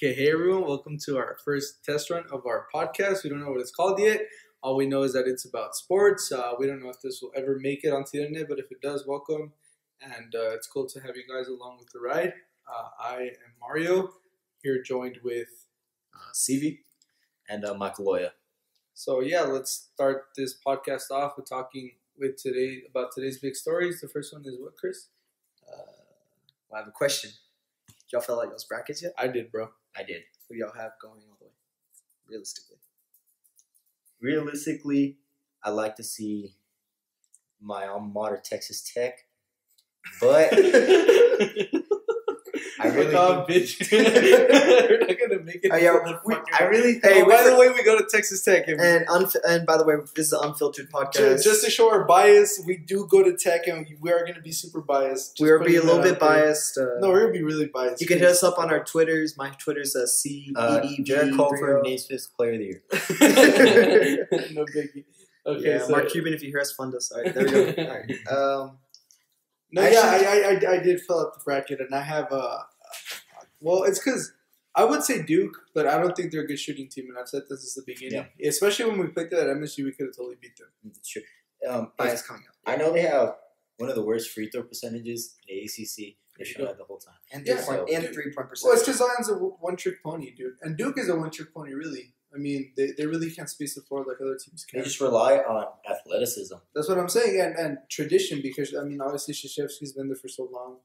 Okay, hey everyone, welcome to our first test run of our podcast. We don't know what it's called yet. All we know is that it's about sports. We don't know if this will ever make it onto the internet, but if it does, welcome. And it's cool to have you guys along with the ride. I am Mario, here joined with CV and Michael Loya. So yeah, let's start this podcast off with talking about today's big stories. The first one is what, Chris? I have a question. Y'all fill out those brackets yet? I did, bro. I did. Who y'all have going all the way? Realistically, I like to see my alma mater, Texas Tech, but I really bitch. We're not gonna make it. By the way, we go to Texas Tech, and by the way, this is an unfiltered podcast. Just to show our bias, we do go to Tech, and we are gonna be super biased. We are be a little bit biased. No, we're gonna be really biased. You can hit us up on our Twitters. My Twitter's CEEB. Jared Colford, Naismith's Player of the Year. No biggie. Okay, yeah, so Mark Cuban, if you hear us, fund us. All right, there we go. All right. I did fill out the bracket, and I have well, it's because I would say Duke, but I don't think they're a good shooting team, and I've said this is the beginning. Yeah. Especially when we played them at MSU, we could have totally beat them. Sure. Bias coming up. I know they have one of the worst free throw percentages in the ACC. They're showing that the whole time. And 3-point percentage. Well, it's because Zion's a one-trick pony, dude. And Duke is a one-trick pony, really. I mean, they really can't space the floor like other teams can. They just rely on athleticism. That's what I'm saying, and tradition, because, I mean, obviously Krzyzewski's been there for so long.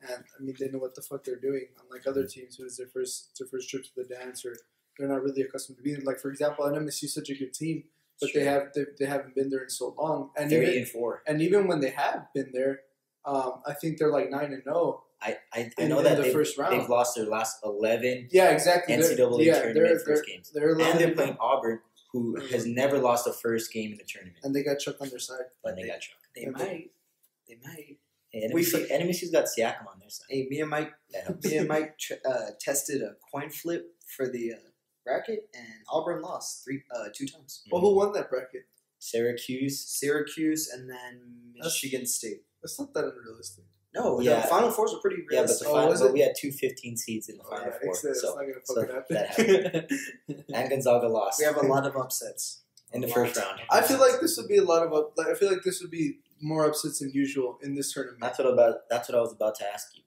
And, I mean, they know what the fuck they're doing. Unlike other teams who is their first trip to the dance, or they're not really accustomed to being there. Like, for example, NMSU is such a good team, but they haven't been there in so long. And 3-4. And even when they have been there, I think they're like 9-0. I know that first round. They've lost their last 11 NCAA tournament first games. And they're playing Auburn, who has never lost a first game in the tournament. And they got Chuck on their side. But they got Chuck. They might. Hey, NBC's got Siakam on their side. Hey, me and Mike tested a coin flip for the bracket, and Auburn lost 2 times. Well, who won that bracket? Syracuse, and then Michigan State. That's not that unrealistic. No, the Final Fours are pretty realistic. Yeah, but we had 2 15 seeds in the Final Four. It's not going to fucking happen. That happened. And Gonzaga lost. We have a lot of upsets in the first round. I feel like this would be I feel like this would be more upsets than usual in this tournament. That's what I was about to ask you.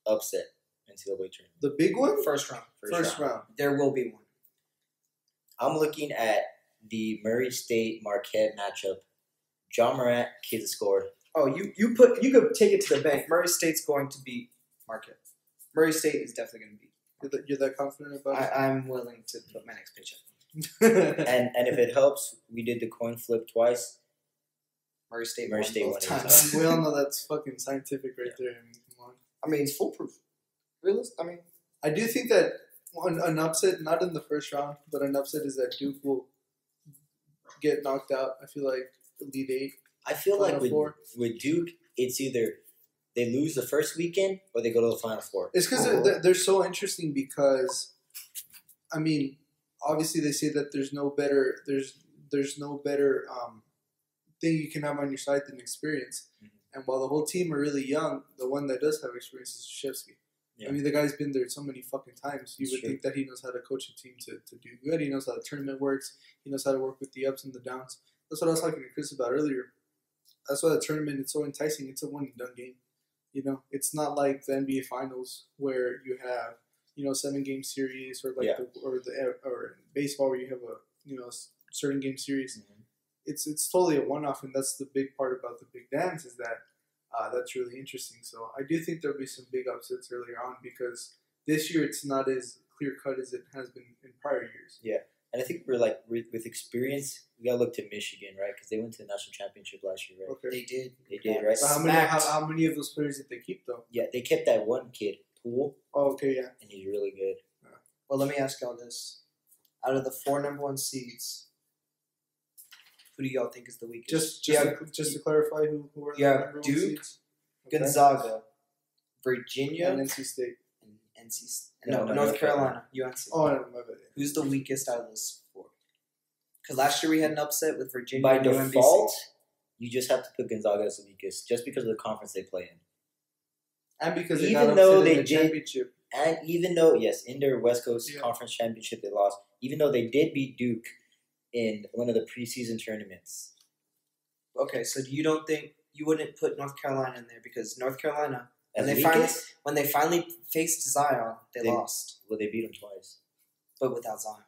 Upset NCAA tournament. The big one? First round. First round. There will be one. I'm looking at the Murray State Marquette matchup. John Morant, kid to score. Oh, you could take it to the bank. Murray State's going to beat Marquette. Murray State is definitely going to beat. You're that confident about it? I'm willing to put my next paycheck on. and if it helps, we did the coin flip twice. Murray State won both times. We all know that's fucking scientific right there. I mean, come on. I mean, it's foolproof. I do think that an upset, not in the first round, but an upset is that Duke will get knocked out. I feel like Elite Eight. I feel like with Duke, it's either they lose the first weekend or they go to the Final Four. It's because they're so interesting because, I mean, obviously they say that there's no better thing you can have on your side than experience. Mm-hmm. And while the whole team are really young, the one that does have experience is Krzyzewski. Yeah. I mean, the guy's been there so many fucking times. You would think that he knows how to coach a team to do good. He knows how the tournament works. He knows how to work with the ups and the downs. That's what I was talking to Chris about earlier. That's why the tournament is so enticing. It's a one-and-done game. You know, it's not like the NBA Finals where you have 7-game series or or baseball where you have a certain game series. Mm-hmm. It's totally a one-off, and that's the big part about the big dance is that that's really interesting. So I do think there'll be some big upsets earlier on because this year it's not as clear-cut as it has been in prior years. Yeah. And I think with experience, we gotta look to Michigan, right? Because they went to the national championship last year, right? Okay. They did, right? So how many of those players did they keep though? Yeah, they kept that one kid, Poole. Oh, okay, yeah. And he's really good. Yeah. Well, let me ask y'all this: out of the 4 number 1 seeds, who do y'all think is the weakest? Just to clarify, who are the number 1 Duke, seeds? Okay. Gonzaga, Virginia, and NC State. North Carolina, UNC. Oh, no, my bad. Who's the weakest out of those 4? Because last year we had an upset with Virginia. By and default, UMBC. You just have to put Gonzaga as the weakest, just because of the conference they play in. And because even though they did, championship. And even though, yes, in their West Coast Conference Championship they lost, even though they did beat Duke in one of the preseason tournaments. Okay, so you don't think you wouldn't put North Carolina in there because North Carolina, when they finally faced Zion, they lost. Well, they beat them twice. But without Zion.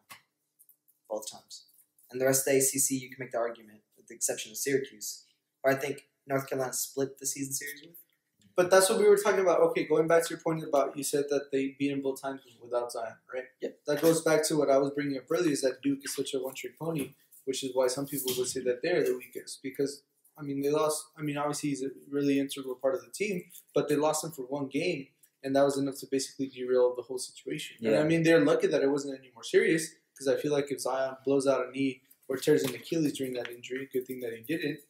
Both times. And the rest of the ACC, you can make the argument, with the exception of Syracuse, where I think North Carolina split the season series with. But that's what we were talking about. Okay, going back to your point about, you said that they beat him both times without Zion, right? Yep. That goes back to what I was bringing up earlier, is that Duke is such a one-trick pony, which is why some people would say that they're the weakest. Because, I mean, they lost. I mean, obviously he's a really integral part of the team, but they lost him for one game, and that was enough to basically derail the whole situation. Yeah. And, I mean, they're lucky that it wasn't any more serious, because I feel like if Zion blows out a knee or tears an Achilles during that injury, good thing that he didn't,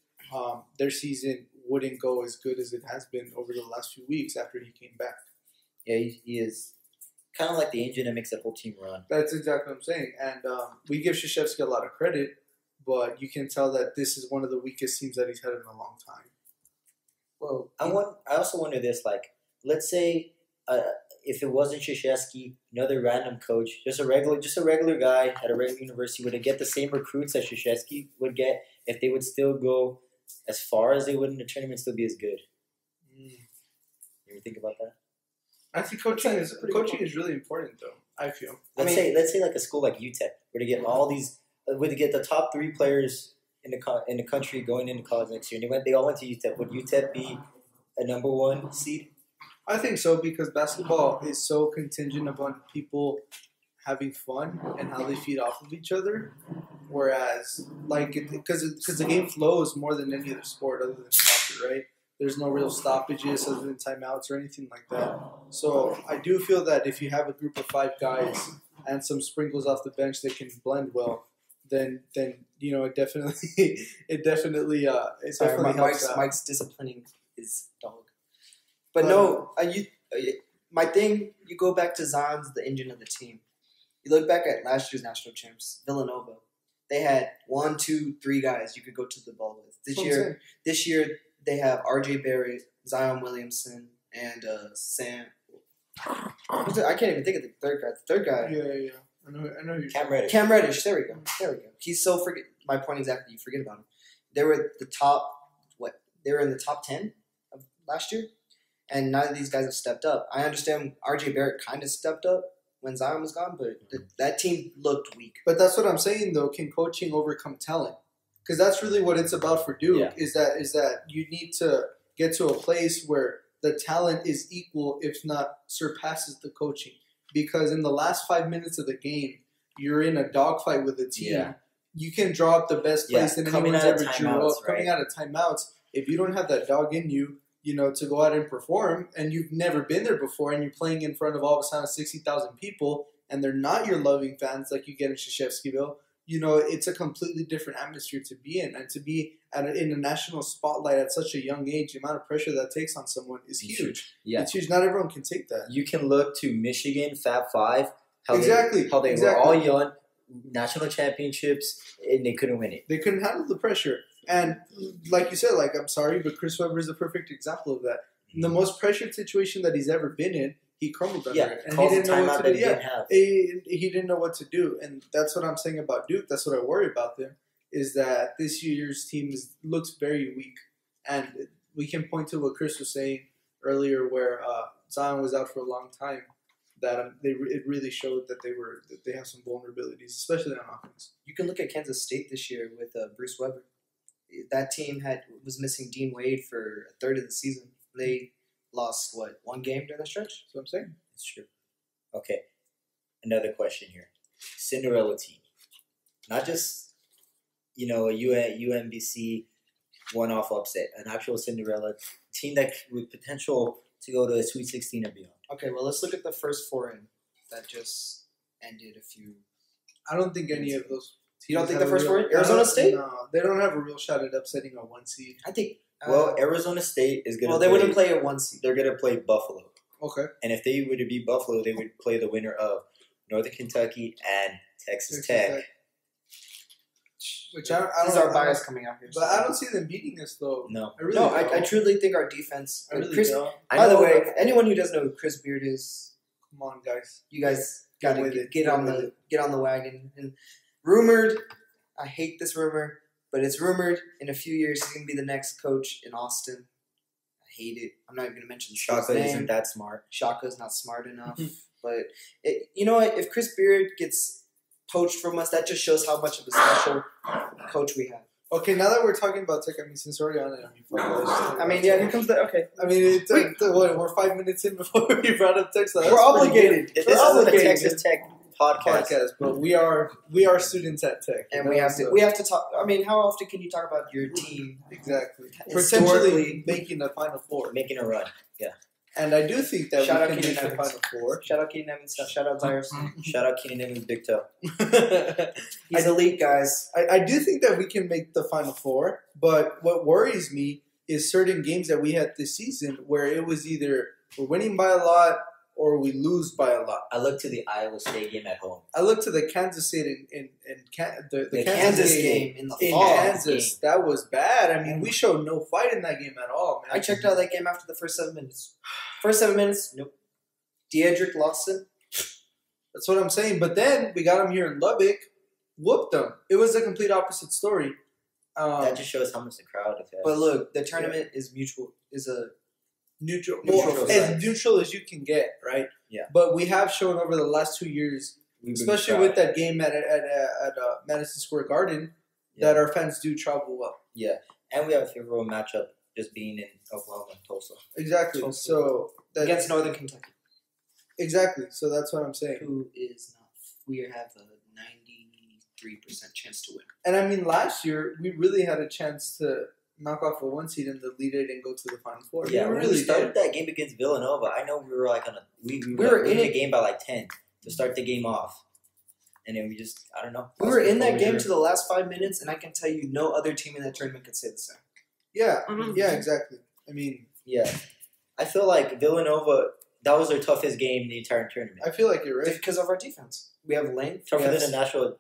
their season wouldn't go as good as it has been over the last few weeks after he came back. Yeah, he is kind of like the engine that makes that whole team run. That's exactly what I'm saying. And we give Krzyzewski a lot of credit, but you can tell that this is one of the weakest teams that he's had in a long time. Well, I also wonder this, like, let's say if it wasn't Krzyzewski, another random coach, just a regular guy at a regular university, would it get the same recruits that Krzyzewski would get if they would still go as far as they would in the tournament, still be as good? You ever think about that? I think coaching is really important, though. I feel. Let's say like a school like UTEP, where they get all these, where they get the top 3 players in the country going into college next year, and they all went to UTEP. Would UTEP be a number 1 seed? I think so, because basketball is so contingent upon people having fun and how they feed off of each other. Whereas, like, because the game flows more than any other sport other than soccer, right? There's no real stoppages other than timeouts or anything like that. So I do feel that if you have a group of 5 guys and some sprinkles off the bench that can blend well, then you know it definitely helps out. Mike's disciplining his dog. But no, my thing, you go back to Zion's the engine of the team. You look back at last year's national champs, Villanova. They had 1, 2, 3 guys you could go to the ball with. This year they have R.J. Barrett, Zion Williamson, and Sam. I can't even think of the third guy. The third guy. Yeah. I know. Cam Reddish. There we go. He's so my point exactly. You forget about him. They were the top. They were in the top 10 of last year, and none of these guys have stepped up. I understand R.J. Barrett kind of stepped up when Zion was gone, but that team looked weak. But that's what I'm saying, though. Can coaching overcome talent? Because that's really what it's about for Duke. Yeah. Is that you need to get to a place where the talent is equal, if not surpasses the coaching. Because in the last 5 minutes of the game, you're in a dogfight with the team. Yeah. You can draw up the best plays that anyone's ever drew up. Coming out of timeouts, if you don't have that dog in you, to go out and perform, and you've never been there before, and you're playing in front of all of a sudden 60,000 people, and they're not your loving fans like you get in Krzyzewskiville, it's a completely different atmosphere to be in. And to be in a national spotlight at such a young age, the amount of pressure that takes on someone is huge. Yeah. It's huge. Not everyone can take that. You can look to Michigan, Fab Five, how they were all young, national championships, and they couldn't win it. They couldn't handle the pressure. And like you said, I'm sorry, but Chris Webber is a perfect example of that. In the most pressured situation that he's ever been in, he crumbled under it. And he didn't know what to do. He didn't know what to do. And that's what I'm saying about Duke. That's what I worry about them, is that this year's team looks very weak. And we can point to what Chris was saying earlier, where Zion was out for a long time, that it really showed that they have some vulnerabilities, especially on offense. You can look at Kansas State this year with Bruce Weber. That team was missing Dean Wade for a third of the season. They lost, 1 game during the stretch? That's what I'm saying. It's true. Okay. Another question here. Cinderella team. Not just, a UMBC one-off upset. An actual Cinderella team that with potential to go to a Sweet 16 and beyond. Okay, well, let's look at the first 4 in that just ended a few. I don't think any of those. You don't think the first 4 in? Arizona State? No, they don't have a real shot at upsetting a 1 seed. I think. Arizona State is going to. Well, they wouldn't play a 1 seed. They're going to play Buffalo. Okay. And if they were to beat Buffalo, they would play the winner of Northern Kentucky and Texas Tech. Which I don't. These are bias coming out here. But I don't see them beating us, though. No. I truly think our defense. I really don't. By the way, anyone who doesn't know who Chris Beard is, Come on, guys. You guys gotta with it. get on the wagon. And rumored, I hate this rumor, but it's rumored in a few years he's gonna be the next coach in Austin. I hate it. I'm not even gonna mention Shaka name. isn't that smart. Shaka's not smart enough. But you know what? If Chris Beard gets poached from us, that just shows how much of a special coach we have. Okay, now that we're talking about tech, I mean, since we're already on it, I mean, yeah, here comes the okay. I mean, we're 5 minutes in before we brought up tech. So We're obligated. This is the Texas Tech podcast. But we are students at Tech, and we have to talk. I mean, how often can you talk about your team? Exactly. Potentially making the Final Four, making a run. Yeah. And I do think that shout we out can make Keenan the Final Four. Shout out Keenan Evans. Shout out Zyrus. Shout out Keenan Evans' big toe. He's elite, guys. I do think that we can make the Final Four, but what worries me is certain games that we had this season where it was either we're winning by a lot or we lose by a lot. I look to the Iowa State game at home. I look to the Kansas State the Kansas game in the fall. Kansas. That was bad. I mean, we showed no fight in that game at all, man. I checked out that game after the first 7 minutes. First 7 minutes, nope. Deidrick Lawson. That's what I'm saying. But then we got him here in Lubbock, whooped them. It was a complete opposite story. That just shows how much the crowd has. But look, the tournament is neutral. Neutral as neutral as you can get, right? Yeah. But we have shown over the last 2 years, especially with that game at Madison Square Garden, that our fans do travel well. Yeah, and we have a favorable matchup just being in Oklahoma and Tulsa. Exactly. Tulsa. So against Northern Kentucky. Exactly. So that's what I'm saying. Who is not? We have a 93% chance to win. And I mean, last year we really had a chance to knock off a 1 seed in the lead and go to the Final Four. Yeah, we when really we started that game against Villanova, I know we were like on a we were in the game by like 10 to start the game off, and then we just I don't know. We were in that game to the last 5 minutes, and I can tell you, no other team in that tournament could say the same. Yeah, yeah, exactly. I mean, yeah, I feel like Villanova. That was their toughest game in the entire tournament. I feel like you're right because of our defense. We have length. Tougher than a national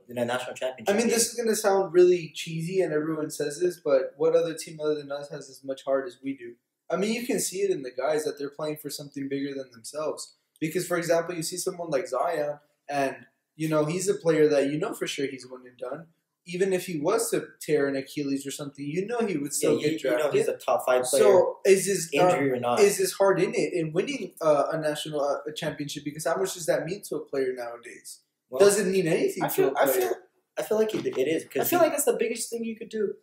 championship. I mean, this is gonna sound really cheesy, and everyone says this, but what other team other than us has as much heart as we do? I mean, you can see it in the guys that they're playing for something bigger than themselves. Because, for example, you see someone like Zion, and you know he's a player that you know for sure he's one and done. Even if he was to tear an Achilles or something, you know he would still get drafted. You know he's a top 5 player. So is his injury or not? Is his heart in it in winning a national a championship? Because how much does that mean to a player nowadays? Well, doesn't mean anything to a player. I feel like it is. I feel like it's the biggest thing you could do.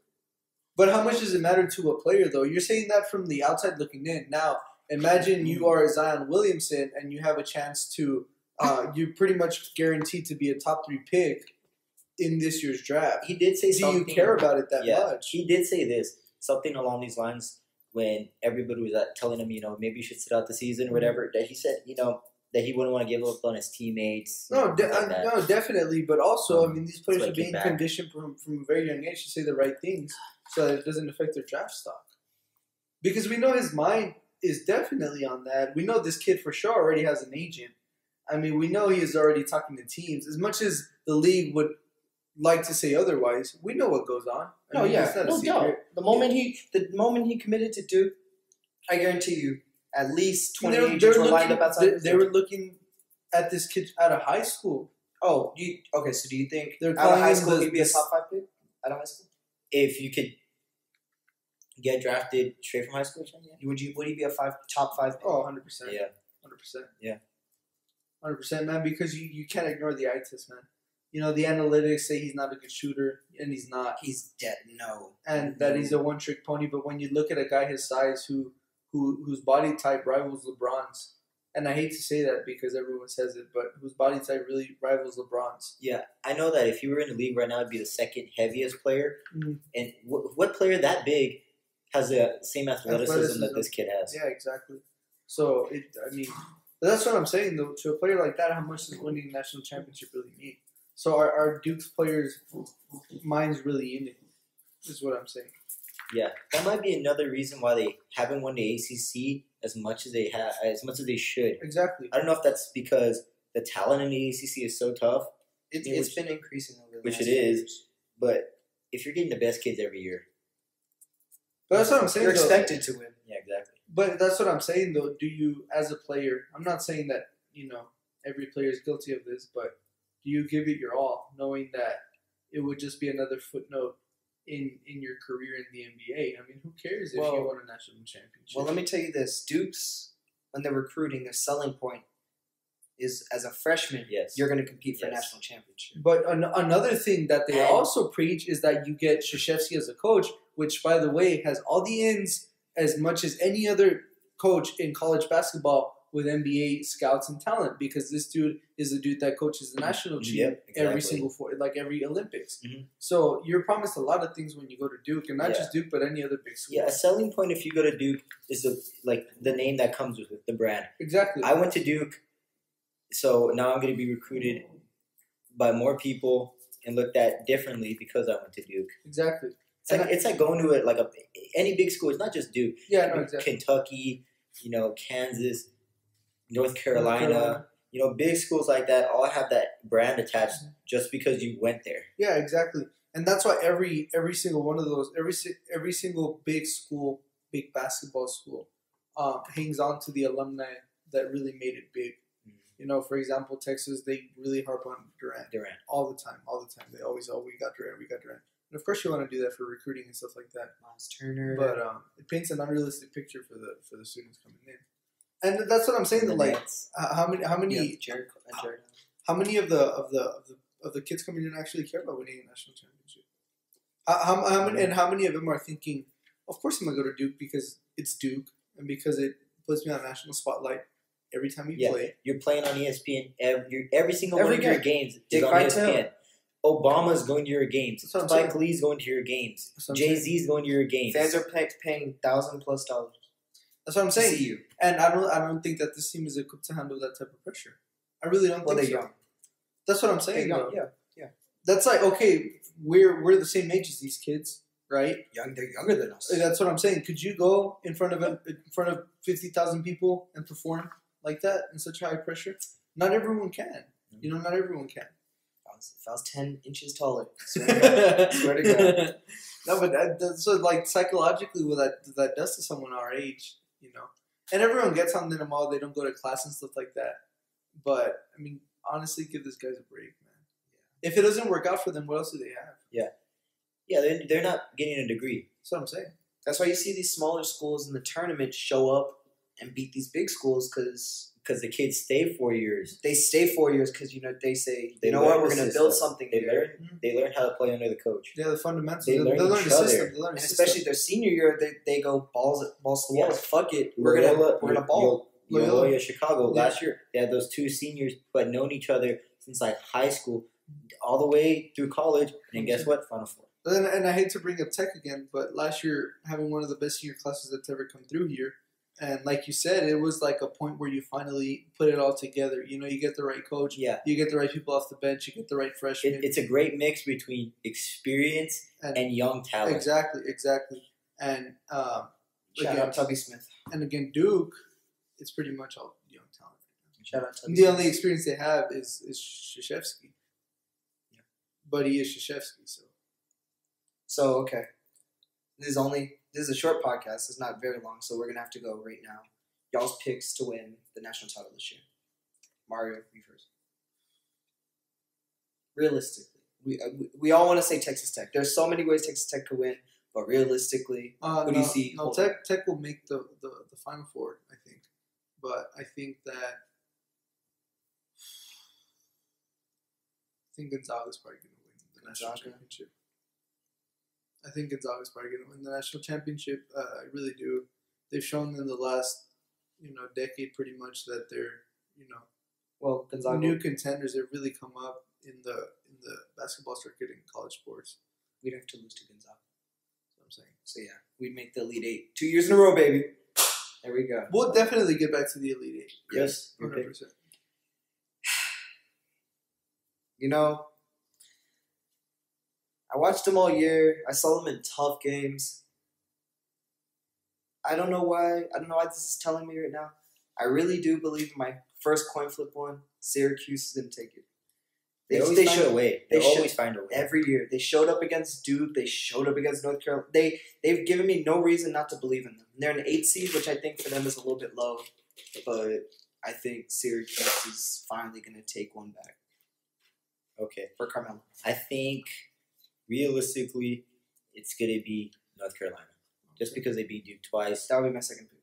But how much does it matter to a player, though? You're saying that from the outside looking in. Now, imagine you are Zion Williamson and you have a chance to. You're pretty much guaranteed to be a top 3 pick in this year's draft. He did say something. Do you care about it that much? He did say something along these lines when everybody was telling him, maybe you should sit out the season or whatever. That he said, that he wouldn't want to give up on his teammates. No, definitely. But also, I mean, these players are being conditioned from a very young age to say the right things so that it doesn't affect their draft stock. Because we know his mind is definitely on that. We know this kid for sure already has an agent. I mean, we know he is already talking to teams. As much as the league would like to say otherwise, we know what goes on. No doubt. The moment he committed to Duke, I guarantee you, at least 20 agents were lined up outside. They were looking at this kid out of high school. Oh, okay. So do you think they're out of high school he'd be a top 5 pick? Out of high school, if you could get drafted straight from high school, would he be a top 5 pick? Oh, 100%. Yeah, 100%. Yeah, 100%, man. Because you can't ignore the eye test, man. You know, the analytics say he's not a good shooter, and he's not. He's dead. No. And that he's a one-trick pony. But when you look at a guy his size whose body type rivals LeBron's, and I hate to say that because everyone says it, but whose body type really rivals LeBron's. Yeah, I know that if he were in the league right now, he'd be the second heaviest player. Mm-hmm. And what player that big has the same athleticism that this kid has? Yeah, exactly. So, that's what I'm saying, though. To a player like that, how much does winning a national championship really mean? So are Duke's players' minds really in it, is what I'm saying. Yeah, that might be another reason why they haven't won the ACC as much as they should. Exactly. I don't know if that's because the talent in the ACC is so tough. It's been increasing over the last it is. Years. But if you're getting the best kids every year, but that's what I'm saying. You're expected to win. Yeah, exactly. But that's what I'm saying, though. Do you, as a player, I'm not saying that every player is guilty of this, but do you give it your all, knowing that it would just be another footnote in your career in the NBA? I mean, who cares if you won a national championship? Well, let me tell you this. Duke's, when they're recruiting, their selling point is as a freshman, you're going to compete for a national championship. But another thing that they also preach is that you get Krzyzewski as a coach, which, by the way, has all the ins as much as any other coach in college basketball with NBA scouts and talent, because this dude is the dude that coaches the national team every single every Olympics. So you're promised a lot of things when you go to Duke, and not just Duke, but any other big school. Yeah, a selling point if you go to Duke is the name that comes with it, the brand. Exactly. I went to Duke, so now I'm going to be recruited by more people and looked at differently because I went to Duke. Exactly. It's like going to any big school. It's not just Duke. Yeah, no, exactly. Kentucky, Kansas, North Carolina, big schools like that all have that brand attached just because you went there. Yeah, exactly. And that's why every single one of those, every single big school, big basketball school, hangs on to the alumni that really made it big. For example, Texas, they really harp on Durant all the time. They always, we got Durant. And of course, you want to do that for recruiting and stuff like that. Miles Turner. But it paints an unrealistic picture for the students coming in. And that's what I'm saying. How many how many of the kids coming in actually care about winning a national championship? How many of them are thinking, of course I'm gonna go to Duke because it's Duke and because it puts me on a national spotlight every time you play. You're playing on ESPN. Every single one of your games is on ESPN. Obama's going to your games. Spike Lee's going to your games. Jay-Z's going to your games. Fans are paying $1,000+ dollars. That's what I'm saying. To see you. And I don't think that this team is equipped to handle that type of pressure. I really don't think so. Young. That's what I'm saying. They're young. Yeah. That's like, okay, we're the same age as these kids, right? They're younger than us. That's what I'm saying. Could you go in front of 50,000 people and perform like that in such high pressure? Not everyone can. Not everyone can. If I was 10 inches taller, swear to God. No, but so psychologically, what that does to someone our age, and everyone gets on them all. They don't go to class and stuff like that. But I mean, honestly, give these guys a break, man. Yeah. If it doesn't work out for them, what else do they have? Yeah, they're not getting a degree. That's what I'm saying. That's why you see these smaller schools in the tournament show up and beat these big schools because the kids stay 4 years. They stay 4 years because they say, we're going to build something. They learn how to play under the coach. Yeah, the fundamentals. They learn the system. And especially their senior year, they go balls to the wall. Fuck it, we're gonna ball. Loyola Chicago last year, they had those two seniors who had known each other since high school, all the way through college. And guess what? Final Four. And I hate to bring up Tech again, but last year having one of the best senior classes that's ever come through here. And like you said, it was like a point where you finally put it all together. You get the right coach. Yeah. You get the right people off the bench. You get the right freshmen. It's a great mix between experience and young talent. Exactly. And shout out Tubby Smith. And again, Duke, it's pretty much all young talent. Shout out Tubby Smith. The only experience they have is Krzyzewski. Yeah. But he is Krzyzewski, So okay. This is a short podcast. It's not very long, so we're going to have to go right now. Y'all's picks to win the national title this year. Mario, you first. Realistically. We all want to say Texas Tech. There's so many ways Texas Tech could win, but realistically, who do you see? No, Tech will make the Final Four, I think. But I think Gonzaga's probably going to win the national championship. I think Gonzaga's probably going to win the national championship. I really do. They've shown in the last, decade pretty much that they're, Gonzaga, new contenders. They've really come up in the basketball circuit in college sports. We'd have to lose to Gonzaga. That's what I'm saying. So yeah, we'd make the Elite Eight 2 years in a row, baby. There we go. We'll definitely get back to the Elite Eight. Yes, 100%. I watched them all year. I saw them in tough games. I don't know why this is telling me right now. I really do believe in my first coin flip one, Syracuse is going to take it. They always find a way. They always find a way. Every year. They showed up against Duke. They showed up against North Carolina. They've given me no reason not to believe in them. And they're an 8 seed, which I think for them is a little bit low. But I think Syracuse is finally going to take one back. Okay. For Carmelo. I think, realistically, it's going to be North Carolina. Just because they beat Duke twice. That would be my second pick.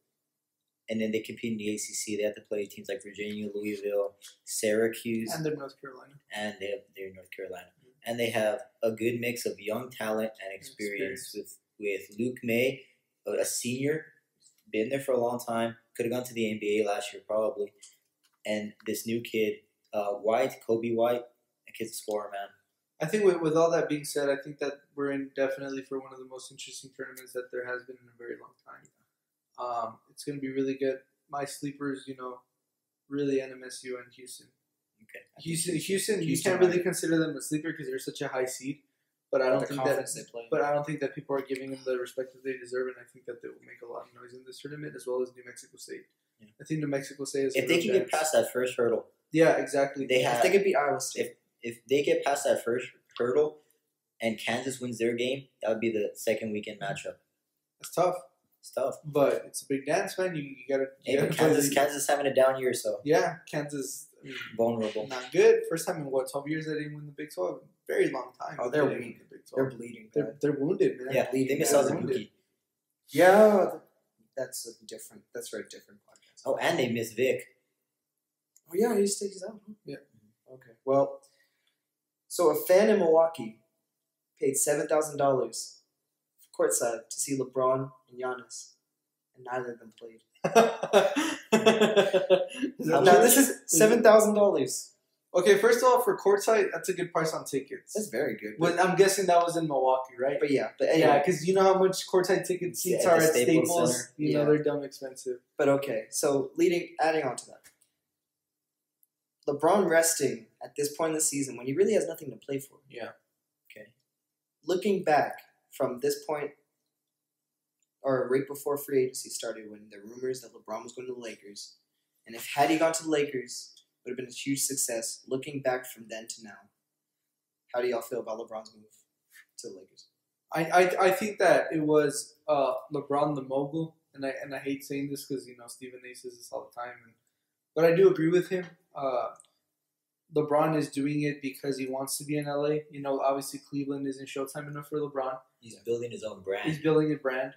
And then they compete in the ACC. They have to play teams like Virginia, Louisville, Syracuse. And they're North Carolina. And they're North Carolina. And they have a good mix of young talent and experience with Luke May, a senior, been there for a long time, could have gone to the NBA last year probably, and this new kid, White, Kobe White, that kid's a scorer, man. I think with all that being said, I think that we're in definitely for one of the most interesting tournaments that there has been in a very long time. It's going to be really good. My sleepers, really NMSU and Houston. Okay. Houston, you can't really consider them a sleeper because they're such a high seed. But I don't think that people are giving them the respect that they deserve, and I think that they will make a lot of noise in this tournament, as well as New Mexico State. Yeah. I think New Mexico State is. If they can get past that first hurdle. Yeah, exactly. If they can beat Iowa State. If they get past that first hurdle, and Kansas wins their game, that would be the second weekend matchup. It's tough. It's tough, but it's a big dance, man. You gotta. Kansas having a down year, so. Yeah, Kansas. Vulnerable. Not good. First time in 12 years they didn't win the Big 12. Very long time. Oh, they're weak. They're bleeding. They're wounded, man. Yeah, they miss out the Buki. Yeah, that's very different podcast. Oh, and they miss Vic. Oh yeah, he's out. Huh? Yeah. Okay. Well, so a fan in Milwaukee paid $7,000 courtside to see LeBron and Giannis, and neither of them played. Now this is $7,000. Okay, first of all, for courtside, that's a good price on tickets. That's very good. Well, I'm guessing that was in Milwaukee, right? But anyway. Yeah, because you know how much courtside ticket seats are at Staples. Center. You know they're dumb expensive. But okay, so adding on to that, LeBron resting at this point in the season when he really has nothing to play for. Yeah. Okay. Looking back from this point, or right before free agency started, when the rumors that LeBron was going to the Lakers, and had he gone to the Lakers, it would have been a huge success. Looking back from then to now, how do y'all feel about LeBron's move to the Lakers? I think that it was LeBron the mogul, and I hate saying this because Stephen A says this all the time, but I do agree with him. LeBron is doing it because he wants to be in LA. Obviously Cleveland isn't Showtime enough for LeBron. He's building his own brand. He's building a brand,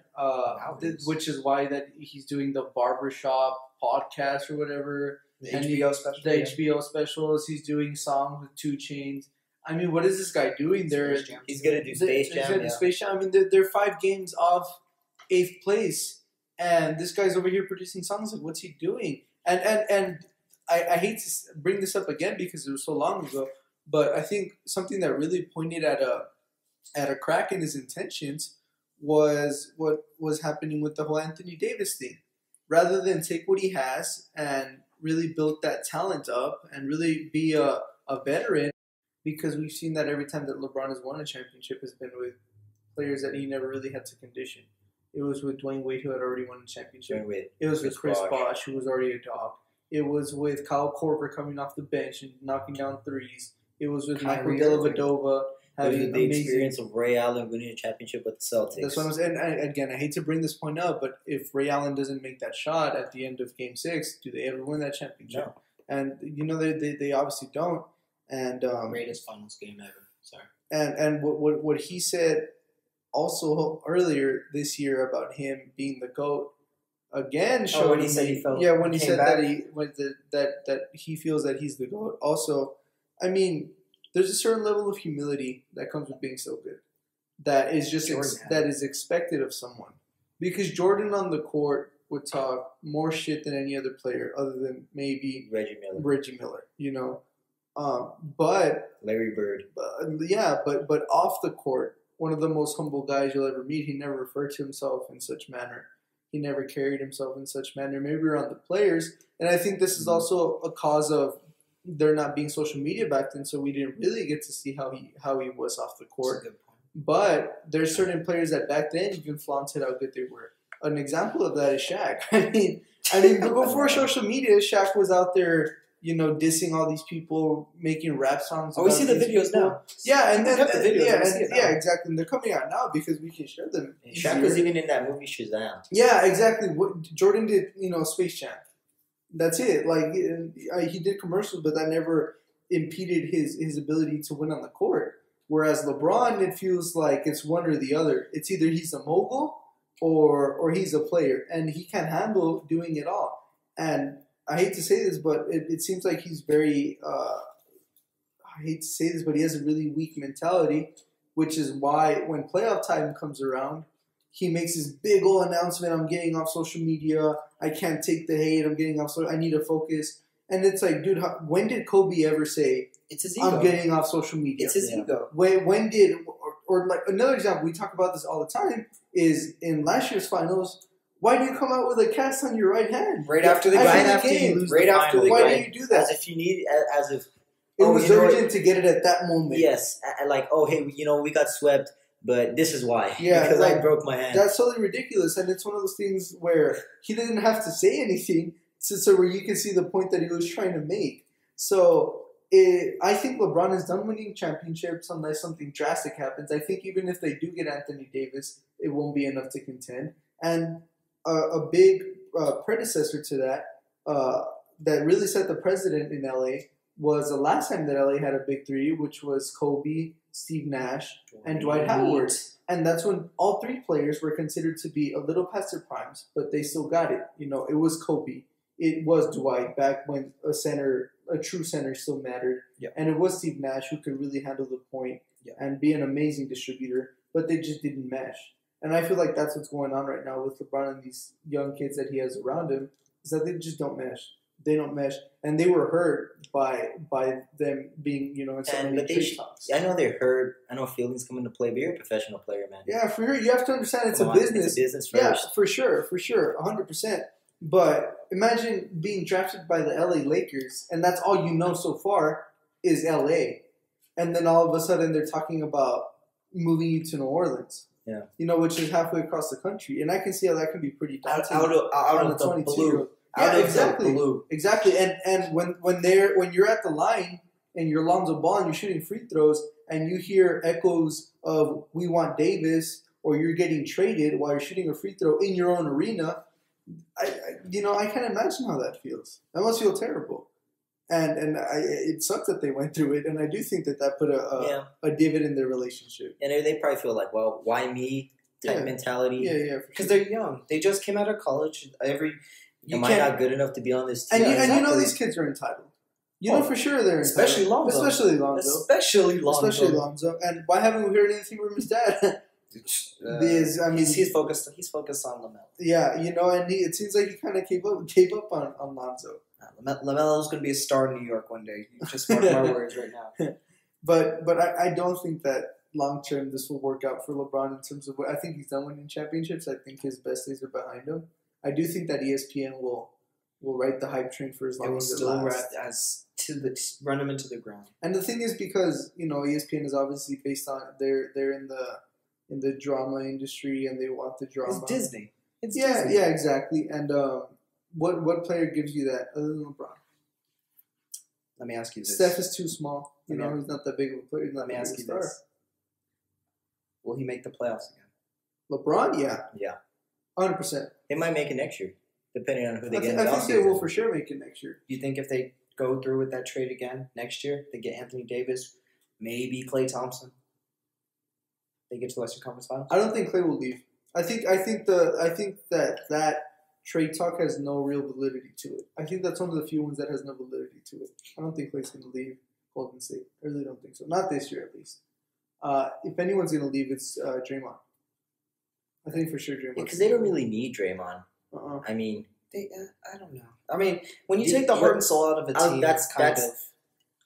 which is why that he's doing the barbershop podcast or whatever. The HBO special. The HBO specials. He's doing songs with 2 Chainz. I mean, what is this guy doing there? He's going to do Space Jam. He's going to do Space Jam. I mean, they're 5 games off 8th place. And this guy's over here producing songs. Like, what's he doing? And I hate to bring this up again because it was so long ago, but I think something that really pointed at a crack in his intentions was what was happening with the whole Anthony Davis thing. Rather than take what he has and really build that talent up and really be a veteran, because we've seen that every time that LeBron has won a championship has been with players that he never really had to condition. It was with Dwayne Wade, who had already won a championship. It was with Chris Bosh, who was already a dog. It was with Kyle Korver coming off the bench and knocking down threes. It was with Michael Dellavedova having the experience of Ray Allen winning a championship with the Celtics. That's what I'm saying. And again, I hate to bring this point up, but if Ray Allen doesn't make that shot at the end of Game 6, do they ever win that championship? No. And they obviously don't. And greatest finals game ever. Sorry. And what he said also earlier this year about him being the GOAT. Again, when he said he felt when he said that he feels that he's the GOAT. Also, I mean, there's a certain level of humility that comes with being so good. That is just that is expected of someone. Because Jordan on the court would talk more shit than any other player, other than maybe Reggie Miller. But Larry Bird. But off the court, one of the most humble guys you'll ever meet. He never referred to himself in such manner. He never carried himself in such manner, maybe around the players. And I think this is also a cause of there not being social media back then, so we didn't really get to see how he was off the court. That's a good point. But there's certain players that back then even flaunted how good they were. An example of that is Shaq. I mean, before social media, Shaq was out there, dissing all these people, making rap songs. Oh, we see the videos now. Yeah, and then exactly. And they're coming out now because we can share them. Shaq was even in that movie Shazam. Yeah, exactly. What Jordan did, Space Jam. That's it. Like he did commercials, but that never impeded his ability to win on the court. Whereas LeBron, it feels like it's one or the other. It's either he's a mogul or he's a player, and he can handle doing it all. And I hate to say this, but it seems like he's very. I hate to say this, but he has a really weak mentality, which is why when playoff time comes around, he makes this big old announcement, I'm getting off social media, I can't take the hate, I'm getting off social, I need to focus. And it's like, dude, when did Kobe ever say, it's his ego. I'm getting off social media? It's his ego. When did, or like another example, we talk about this all the time, is in last year's finals, why do you come out with a cast on your right hand? Right after the game. Right after the game. Why do you do that? As if you need, as if... It was urgent to get it at that moment. Yes. Like, oh, hey, we got swept, but this is why. Yeah. Because I broke my hand. That's totally ridiculous. And it's one of those things where he didn't have to say anything so where you can see the point that he was trying to make. So I think LeBron is done winning championships unless something drastic happens. I think even if they do get Anthony Davis, it won't be enough to contend. And a big predecessor to that that really set the precedent in LA was the last time that LA had a big three, which was Kobe, Steve Nash, and Dwight Howard. And that's when all three players were considered to be a little past their primes, but they still got it. It was Kobe. It was Dwight back when a true center still mattered. Yeah. And it was Steve Nash who could really handle the point and be an amazing distributor, but they just didn't mesh. And I feel like that's what's going on right now with LeBron and these young kids that he has around him, is that they just don't mesh. They don't mesh, and they were hurt by them being, in so many trade talks. I know they're hurt. I know feelings come into play, but you're a professional player, man. Yeah, for sure. You have to understand it's a business. It's a business first. Yeah, for sure, 100%. But imagine being drafted by the LA Lakers, and that's all you know so far is LA, and then all of a sudden they're talking about moving you to New Orleans. Yeah, which is halfway across the country, and I can see how that can be pretty daunting. Out of the blue. Exactly. And when you're at the line and you're Lonzo Ball and you're shooting free throws and you hear echoes of "We want Davis" or you're getting traded while you're shooting a free throw in your own arena, I can't imagine how that feels. That must feel terrible. And it sucks that they went through it, and I do think that put a divot in their relationship. And they probably feel like, well, why me? Type mentality. Yeah, because they're young. They just came out of college. Am I not good enough to be on this team? And these kids are entitled. For sure they're entitled. Especially Lonzo. Especially Lonzo. And why haven't we heard anything from his dad? He's focused on LaMelo. Yeah, and it seems like he kind of gave up on Lonzo. LaMelo's going to be a star in New York one day. You just mark my words right now. But I don't think that long term this will work out for LeBron in terms of what I think he's done winning championships. I think his best days are behind him. I do think that ESPN will ride the hype train for as long as it lasts. Run him into the ground. And the thing is, because ESPN is obviously based on they're in the drama industry and they want the drama. It's Disney. Yeah, exactly. And what player gives you that other than LeBron? Let me ask you this. Steph is too small. He's not that big of a player. Let me ask you this. Will he make the playoffs again? LeBron, yeah. Yeah. 100%. They might make it next year, depending on who they get. I think they will for sure make it next year. You think if they go through with that trade again next year, they get Anthony Davis, maybe Klay Thompson, they get to the Western Conference Finals? I don't think Klay will leave. I think that trade talk has no real validity to it. I think that's one of the few ones that has no validity to it. I don't think Klay's going to leave Golden State. I really don't think so. Not this year, at least. If anyone's going to leave, it's Draymond. I think for sure Draymond. Because they don't really need Draymond. I mean, I don't know. I mean, when you take the heart and soul out of a team, that's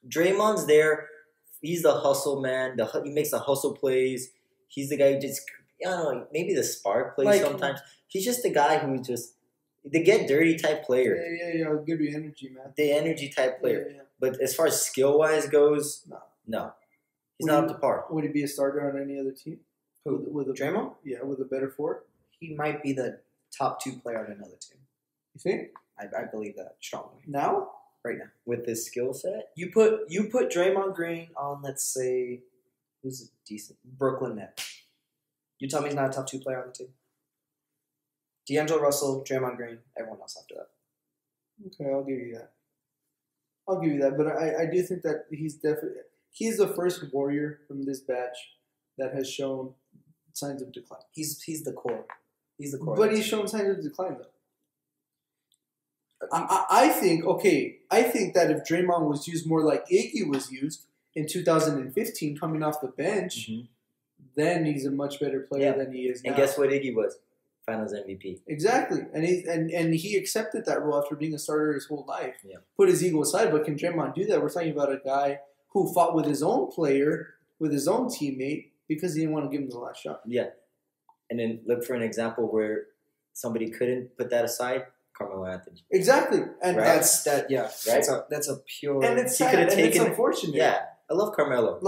Draymond's there. He's the hustle man. He makes the hustle plays. He's the guy who just, I don't know, maybe the spark plays sometimes. He's just the guy who just the get dirty type player. Yeah. I'll give you energy, man. The energy type player. Yeah. But as far as skill wise goes, no. He's not up to par. Would he be a starter on any other team? With a Draymond? Yeah, with a better four. He might be the top 2 player on another team. You think? I believe that strongly. Now? Right now. With his skill set? You put Draymond Green on, let's say, who's a decent Brooklyn Nets. You tell me he's not a top 2 player on the team? D'Angelo Russell, Draymond Green, everyone else after that. Okay, I'll give you that. But I do think that he's the first Warrior from this batch that has shown signs of decline. He's the core. He's the core. But he's shown signs of decline, though. I think that if Draymond was used more like Iggy was used in 2015, coming off the bench, then he's a much better player than he is now. And guess what Iggy was? Finals MVP. Exactly. And he accepted that role after being a starter his whole life. Yeah. Put his ego aside, but can Draymond do that? We're talking about a guy who fought with his own player, with his own teammate, because he didn't want to give him the last shot. Yeah. And then look for an example where somebody couldn't put that aside. Carmelo Anthony. Exactly. And right? That's right. That's a pure. And it's sad, and it's unfortunate. Yeah. I love Carmelo.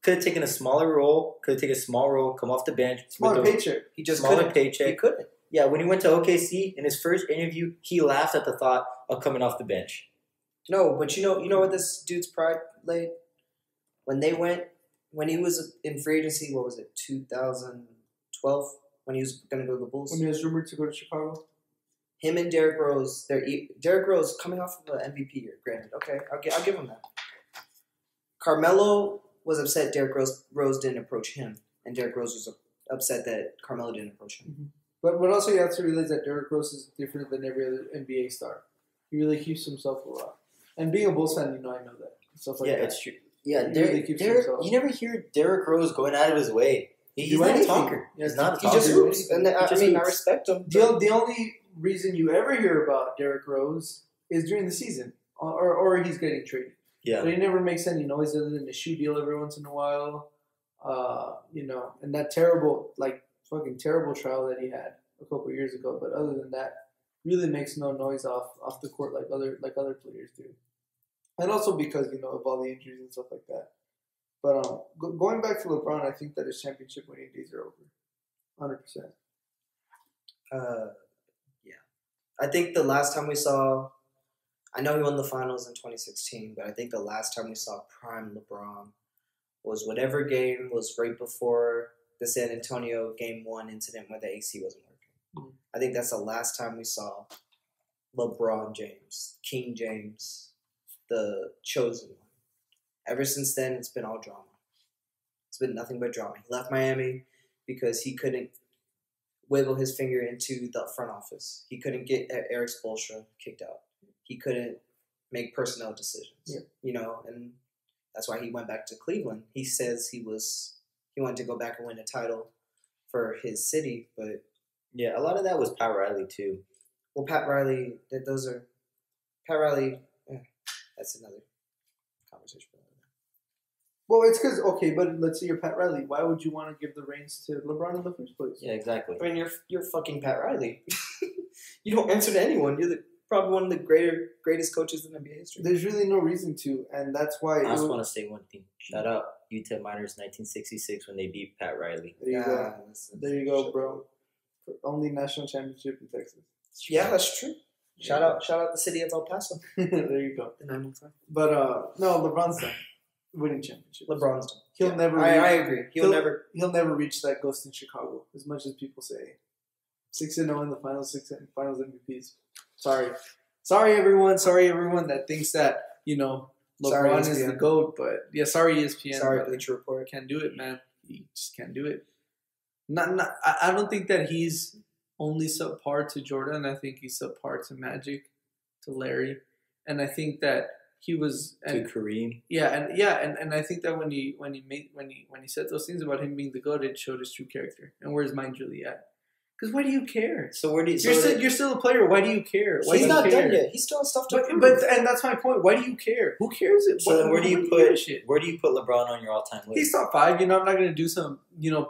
Could have taken a smaller role. Could have taken a small role. Come off the bench. Smaller paycheck. He just smaller paycheck. He couldn't. Yeah. When he went to OKC in his first interview, he laughed at the thought of coming off the bench. No, but you know what this dude's pride laid? When he was in free agency, what was it, 2012? When he was going to go to the Bulls? When he was rumored to go to Chicago? Him and Derrick Rose, Derrick Rose coming off of an MVP year, granted. Okay, I'll give him that. Carmelo was upset Derrick Rose didn't approach him, and Derrick Rose was upset that Carmelo didn't approach him. Mm-hmm. But also you have to realize that Derrick Rose is different than every other NBA star. He really keeps himself a lot. And being a Bulls fan, I know that. Stuff like that. It's true. Yeah, Derrick, you never hear Derrick Rose going out of his way. He's not a talker. Yeah, he's not a talker. talker. He just hoops. And I respect him. The only reason you ever hear about Derrick Rose is during the season, or he's getting traded. Yeah. But he never makes any noise other than a shoe deal every once in a while. And that fucking terrible trial that he had a couple years ago. But other than that, really makes no noise off the court like other players do. And also because, of all the injuries and stuff like that. But going back to LeBron, I think that his championship winning days are over. 100%. Yeah. I think the last time we saw, I know he won the finals in 2016, but I think the last time we saw prime LeBron was whatever game was right before the San Antonio Game 1 incident where the AC wasn't working. I think that's the last time we saw LeBron James, King James, the chosen one. Ever since then, it's been all drama. It's been nothing but drama. He left Miami because he couldn't wiggle his finger into the front office. He couldn't get Eric Spoelstra kicked out. He couldn't make personnel decisions, and that's why he went back to Cleveland. He says he wanted to go back and win a title for his city, but yeah, a lot of that was Pat Riley too. Well, Pat Riley, that's another conversation. Well, it's because, but let's say you're Pat Riley. Why would you want to give the reins to LeBron in the first place? Yeah, exactly. I mean, you're fucking Pat Riley. You don't answer to anyone. You're probably one of the greatest coaches in NBA history. There's really no reason to, and that's why. I just want to say one thing. Shout out Utah Miners 1966 when they beat Pat Riley. There you go. There you go, bro. Only national championship in Texas. Yeah, that's true. Shout out the city of El Paso. There you go. The 915. But no, LeBron's done winning championship. LeBron's done. He'll never. I agree. He'll never reach that ghost in Chicago. As much as people say, 6-0 in the finals, 6 finals MVPs. Sorry everyone that thinks that LeBron is the GOAT. But yeah, sorry ESPN. Sorry Bleacher Report. Can't do it, man. He just can't do it. I don't think that he's only subpar to Jordan. I think he's subpar to Magic, to Larry, and I think that he was to Kareem. And I think that when he said those things about him being the GOAT, it showed his true character. And where's mine really at? Because why do you care? So where do you? You're still a player. Why do you care? Why he's not done yet. He still has stuff to prove. But that's my point. Why do you care? Who cares? So then where do you put LeBron on your all-time list? He's top 5. I'm not going to do some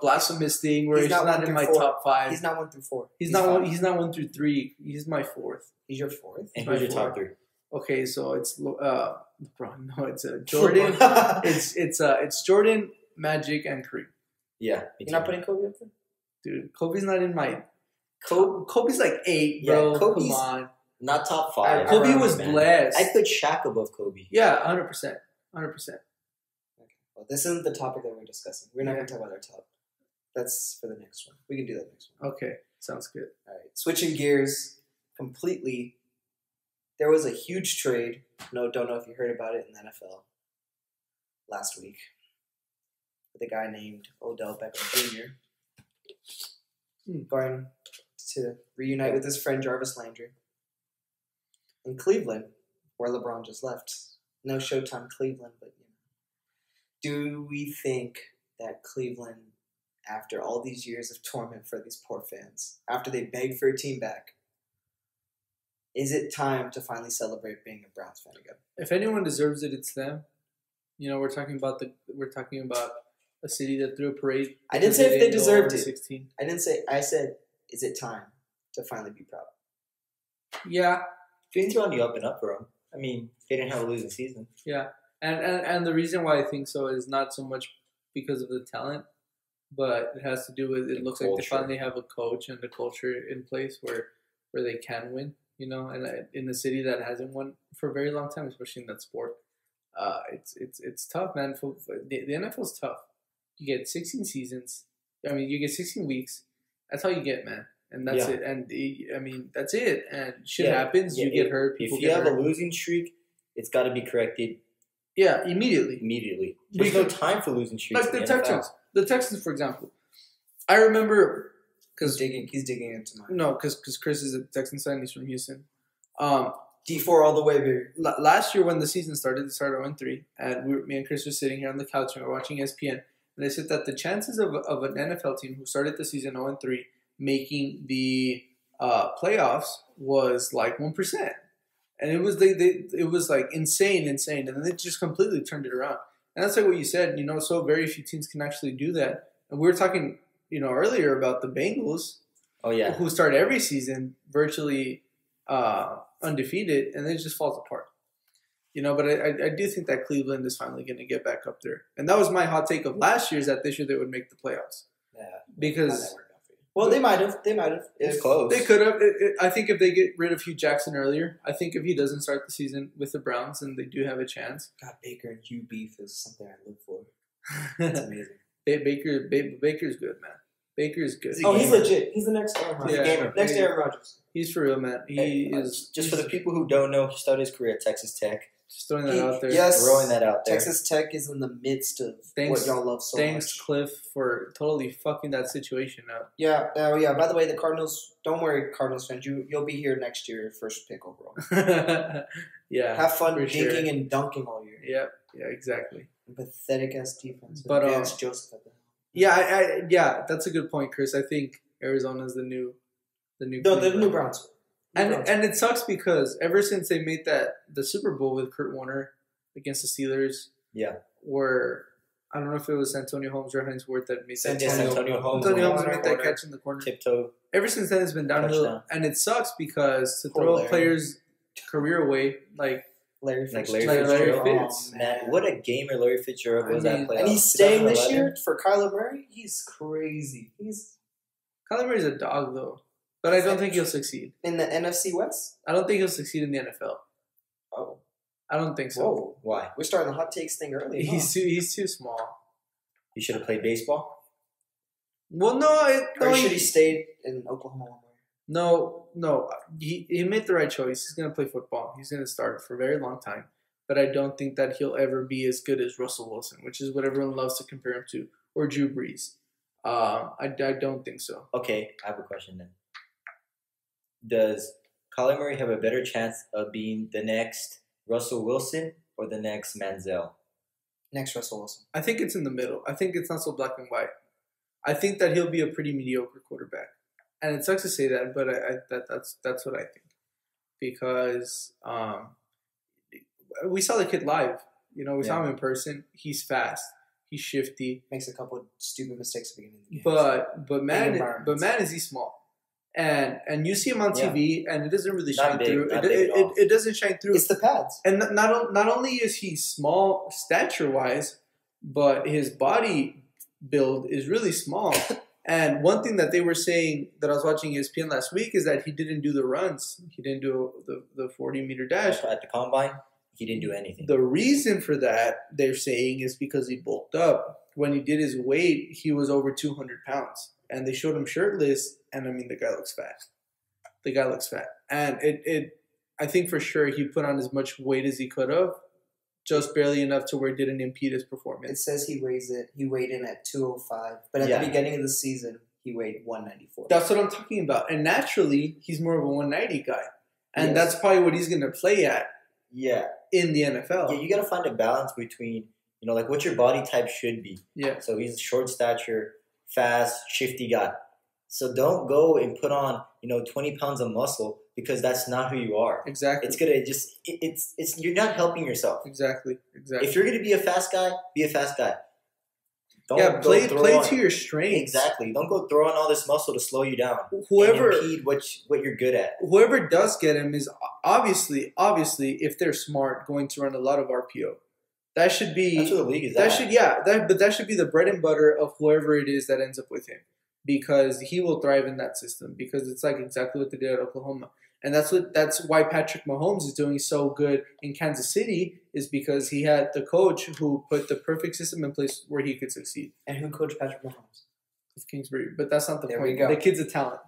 blasphemous thing where he's not in my top 5. He's not 1 through 4. He's not 1 through 3. He's my 4th. He's your 4th. And who's your top 3? Okay, so it's LeBron. No, it's Jordan. it's Jordan, Magic, and Kareem. Yeah, you're not putting Kobe up there, dude. Kobe's not in my. Kobe's like 8, bro. Yeah, Kobe's come on. Not top 5. Kobe was blessed. I put Shaq above Kobe. Yeah, 100%. 100%. Okay. Well, this isn't the topic that we're discussing. We're not going to talk about our top. That's for the next one. We can do that next one. Okay, sounds good. All right, switching gears completely. there was a huge trade. No, don't know if you heard about it in the NFL last week. With a guy named Odell Beckham Jr. Going to reunite with his friend Jarvis Landry in Cleveland, where LeBron just left. No Showtime Cleveland, but do we think that Cleveland, after all these years of torment for these poor fans, after they begged for a team back, is it time to finally celebrate being a Browns fan again? If anyone deserves it, it's them. We're talking about a city that threw a parade. I didn't say if they deserved it. 16. I didn't say. I said, is it time to finally be proud? Yeah. Feelings are on the up and up for them. I mean, they didn't have a losing season. Yeah, and the reason why I think so is not so much because of the talent, but it has to do with it looks like they finally have a coach and the culture in place where they can win. And in a city that hasn't won for a very long time, especially in that sport, it's tough, man. The NFL's tough. You get 16 seasons. I mean, you get 16 weeks. That's all you get, man. And that's it. And I mean, that's it. And shit happens. You get hurt. If you have a losing streak, it's got to be corrected. Yeah, immediately. There's no time for losing streaks. Like the Texans. The Texans, for example. I remember because he's digging into mine. No, because Chris is a Texans fan. He's from Houston. D4 all the way, baby. Last year when the season started, it started 0-3, and me and Chris were sitting here on the couch and we were watching ESPN, and they said that the chances of an NFL team who started the season 0-3 making the playoffs was like 1%, and it was it was like insane, and then they just completely turned it around. And that's like what you said, so very few teams can actually do that. And we were talking, earlier about the Bengals, who start every season virtually undefeated, and it just falls apart. But I do think that Cleveland is finally going to get back up there, and that was my hot take of last year, is that this year they would make the playoffs. Yeah, because. Well, they might have. It's close. They could have. I think if they get rid of Hugh Jackson earlier, I think if he doesn't start the season with the Browns, then they do have a chance. God, Baker and Hugh beef is something I look for. That's amazing. Baker's good, man. Baker's good. He's legit. He's the next Aaron Rodgers. He's a gamer. Next Aaron Rodgers. He's for real, man. He is. Just for the people who don't know, he started his career at Texas Tech. Just throwing that out there. Yes, throwing that out there. Texas Tech is in the midst of what y'all love so much. Thanks, Cliff, for totally fucking that situation up. Yeah. By the way, the Cardinals. Don't worry, Cardinals fans. You'll be here next year, first pick overall. Yeah. Have fun dinking and dunking all year. Yep. Yeah. Exactly. Pathetic ass defense. But Joseph at the helm. Yeah. That's a good point, Chris. I think Arizona's the new. The new Browns. And it sucks because ever since they made the Super Bowl with Kurt Warner against the Steelers, where I don't know if it was Antonio Holmes or Heinz Ward that made that. Antonio Holmes made that catch in the corner. Tiptoe. Ever since then, it's been downhill, Touchdown. And it sucks because to throw a player's career away, like Larry Fitzgerald. Larry Fitz. Oh, man, what a gamer Larry Fitzgerald was that playoff. And he's staying this year for Kyler Murray. He's crazy. Kyler Murray's a dog though. But I don't think he'll succeed. In the NFC West? I don't think he'll succeed in the NFL. Oh. I don't think so. Whoa. Why? We're starting the hot takes thing early. He's too small. He should have played baseball? Well, no. Or should he stayed in Oklahoma? No. He made the right choice. He's going to play football. He's going to start for a very long time. But I don't think that he'll ever be as good as Russell Wilson, which is what everyone loves to compare him to, or Drew Brees. I don't think so. Okay, I have a question then. Does Kyler Murray have a better chance of being the next Russell Wilson or the next Manziel? Next Russell Wilson. I think it's in the middle. I think it's not so black and white. I think that he'll be a pretty mediocre quarterback. And it sucks to say that, but that's what I think. Because we saw the kid live. We saw him in person. He's fast. He's shifty. Makes a couple of stupid mistakes at the beginning of the game. But man, is he small. And you see him on TV, and it doesn't really shine through. It doesn't shine through. It's the pads. And not only is he small stature-wise, but his body build is really small. And one thing that they were saying that I was watching ESPN last week is that he didn't do the runs. He didn't do the 40-meter dash. At the combine, he didn't do anything. The reason for that, they're saying, is because he bulked up. When he did his weight, he was over 200 pounds. And they showed him shirtless, and I mean, the guy looks fat. And I think for sure he put on as much weight as he could have, just barely enough to where it didn't impede his performance. It says he weighed in at 205, but at the beginning of the season, he weighed 194. That's what I'm talking about. And naturally, he's more of a 190 guy. And that's probably what he's going to play at in the NFL. Yeah, you got to find a balance between, like what your body type should be. Yeah. So he's a short stature, fast, shifty guy. So don't go and put on, 20 pounds of muscle because that's not who you are. Exactly. It's going to just, it's you're not helping yourself. Exactly. If you're going to be a fast guy, be a fast guy. Don't play to your strengths. Exactly. Don't go throw on all this muscle to slow you down. Whoever and impede what you're good at. Whoever does get him is obviously, if they're smart, going to run a lot of RPO. That should be. That's what the league is at. That should be the bread and butter of whoever it is that ends up with him, because he will thrive in that system. Because it's like exactly what they did at Oklahoma. And that's why Patrick Mahomes is doing so good in Kansas City, is because he had the coach who put the perfect system in place where he could succeed. And who coached Patrick Mahomes? It's Kingsbury. But that's not the There point. we go. The kid's a talent.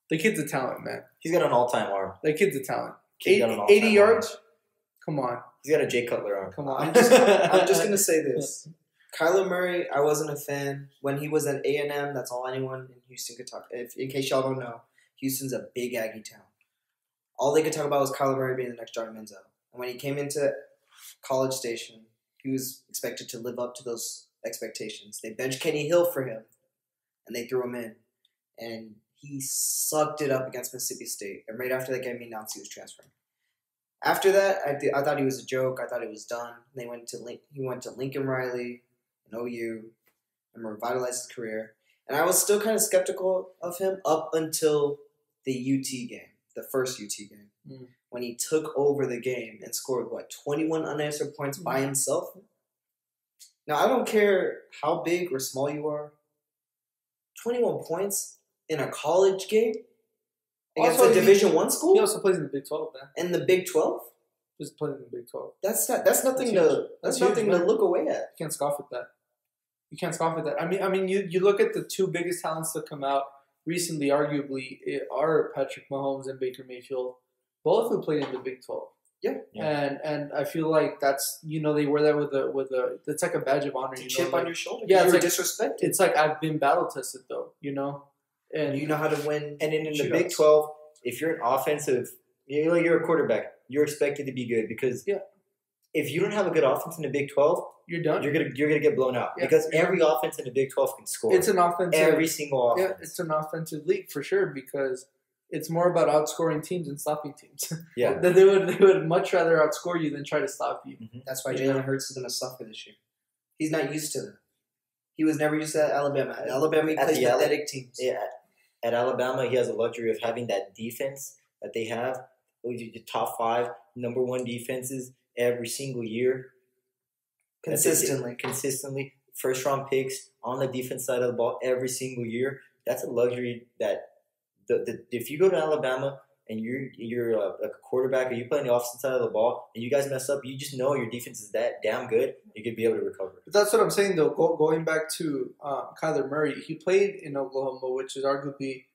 The kid's a talent, man. He's got an all-time arm. The kid's a talent. He's got an all-time 80 yards? arm. Come on. He's got a Jay Cutler arm. Come on. I'm just going to say this. Kyler Murray, I wasn't a fan. When he was at A&M, that's all anyone in Houston could talk. In case y'all don't know, Houston's a big Aggie town. All they could talk about was Kyler Murray being the next Johnny Manziel. And when he came into College Station, he was expected to live up to those expectations. They benched Kenny Hill for him, and they threw him in. And he sucked it up against Mississippi State. And right after that game, he announced he was transferring. After that, I thought he was a joke. I thought he was done. And he went to Lincoln Riley, an OU, and revitalized his career. And I was still kind of skeptical of him up until the UT game. The first UT game, when he took over the game and scored, 21 unanswered points by himself? Now, I don't care how big or small you are. 21 points in a college game against a Division I school? He also plays in the Big 12, man. In the Big 12? He's playing in the Big 12. That's nothing to look away at. You can't scoff at that. You can't scoff at that. I mean, you look at the two biggest talents that come out recently, arguably, are Patrick Mahomes and Baker Mayfield, both who played in the Big 12. Yeah. And I feel like that's, they wear that with a it's like a badge of honor. Chip on your shoulder. Yeah, it's like disrespected. It's like I've been battle tested though, and you know how to win. And in the Big 12, if you're an offensive, you're a quarterback, you're expected to be good because if you don't have a good offense in the Big 12, you're done. You're gonna get blown out because every offense in the Big 12 can score. It's an offensive. Every single offense. Yeah, it's an offensive league for sure because it's more about outscoring teams than stopping teams. Yeah, they would much rather outscore you than try to stop you. Mm-hmm. That's why Jalen Hurts is gonna suffer this year. He's not used to that. He was never used to that at Alabama. At Alabama, he plays pathetic teams. Yeah, at Alabama, he has the luxury of having that defense that they have. The top 5, number 1 defenses every single year. Consistently, first round picks on the defense side of the ball every single year. That's a luxury that if you go to Alabama and you're a quarterback or you play on the offensive side of the ball and you guys mess up, you just know your defense is that damn good. You could be able to recover. But that's what I'm saying though. Going back to Kyler Murray, he played in Oklahoma, which is arguably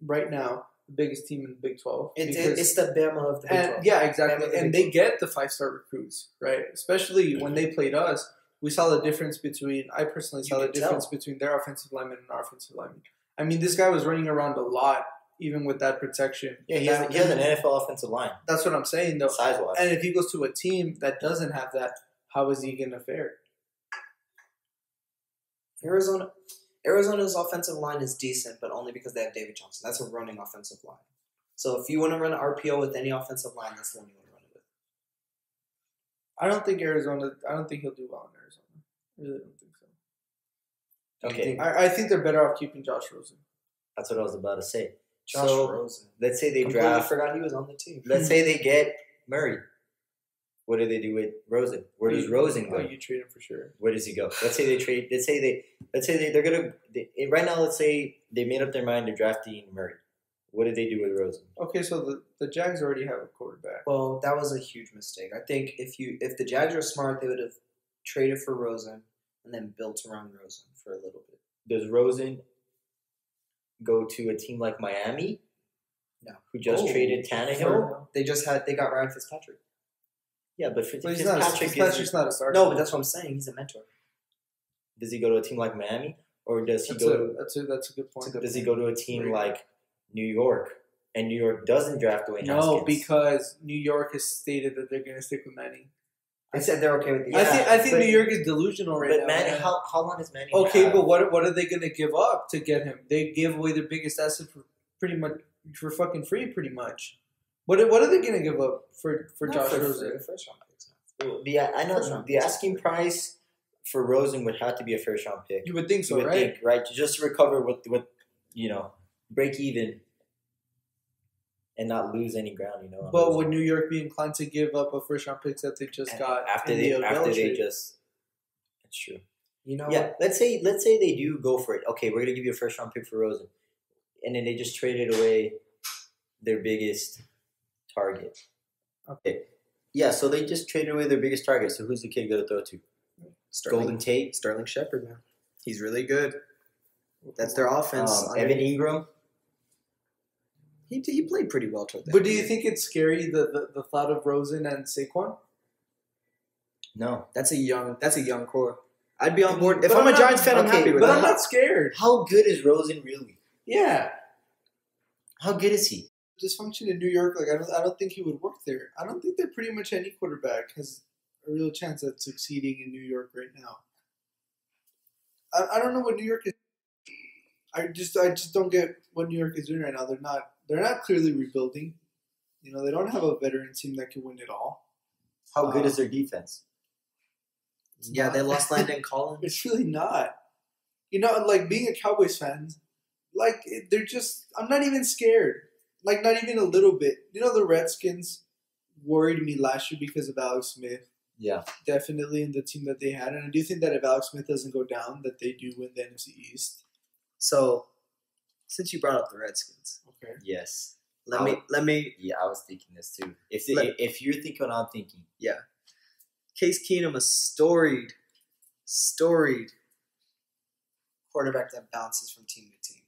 right now the biggest team in the Big 12. It's the Bama of the Big 12. Yeah, exactly. And they get the 5-star recruits, right? Especially when they played us, we saw the difference between. I personally saw the difference between their offensive lineman and our offensive lineman. I mean, this guy was running around a lot, even with that protection. Yeah, he has an NFL offensive line. That's what I'm saying, though. Size-wise. And if he goes to a team that doesn't have that, how is he going to fare? Arizona's offensive line is decent, but only because they have David Johnson. That's a running offensive line. So if you want to run an RPO with any offensive line, that's the one you want to run it with. I don't think he'll do well in Arizona. I really don't think so. Okay. I think they're better off keeping Josh Rosen. That's what I was about to say. Josh Rosen. Let's say they Completely draft. forgot he was on the team. Let's say they get Murray. What do they do with Rosen? Where does Rosen go? Oh, you trade him for sure. Where does he go? Let's say they trade. They're gonna. Right now, let's say they made up their mind to drafting Murray. What did they do with Rosen? Okay, so the Jags already have a quarterback. Well, that was a huge mistake. I think if the Jags were smart, they would have traded for Rosen and then built around Rosen for a little bit. Does Rosen go to a team like Miami? No. Who just traded Tannehill? They got Ryan Fitzpatrick. Yeah, but Fitzpatrick's not a starter. No, but that's what I'm saying. He's a mentor. Does he go to a team like Miami, or does he go? That's a good point. Does he go to a team like New York, and New York doesn't draft Dwayne Haskins? No, because New York has stated that they're going to stick with Manning. I said they're okay with the. I think New York is delusional right now. But Manning, how long is Manning? Okay, but what are they going to give up to get him? They give away their biggest asset for pretty much for fucking free, pretty much. What are they going to give up for Josh Rosen? First round picks. I know the asking price for Rosen would have to be a first round pick. You would think so, right? Right, just to recover with break even and not lose any ground, But would New York be inclined to give up a first round pick that they just got after they just? It's true. Let's say they do go for it. Okay, we're gonna give you a first round pick for Rosen, and then they just traded away their biggest target. Okay. Yeah, so they just traded away their biggest target. So who's the kid going to throw to? Golden Tate? Sterling Shepard, man. He's really good. That's their offense. Evan Ingram? He played pretty well toward that. But do you think it's scary, the thought of Rosen and Saquon? No. That's a young core. I'd be on board. If I'm a Giants fan, I'm happy with that. But I'm not scared. How good is Rosen really? Yeah. How good is he? Dysfunction in New York, I don't think he would work there. I don't think that pretty much any quarterback has a real chance at succeeding in New York right now. I don't know what New York is. I just don't get what New York is doing right now. They're not clearly rebuilding. They don't have a veteran team that can win it all. How good is their defense? Yeah, they lost Landon Collins. It's really not. Being a Cowboys fan, they're just. I'm not even scared. Not even a little bit. The Redskins worried me last year because of Alex Smith. Yeah. Definitely in the team that they had. And I do think that if Alex Smith doesn't go down, that they do win the NFC East. So, since you brought up the Redskins. Okay. Yes. Let me. Yeah, I was thinking this too. If you're thinking what I'm thinking. Yeah. Case Keenum, a storied quarterback that bounces from team to team.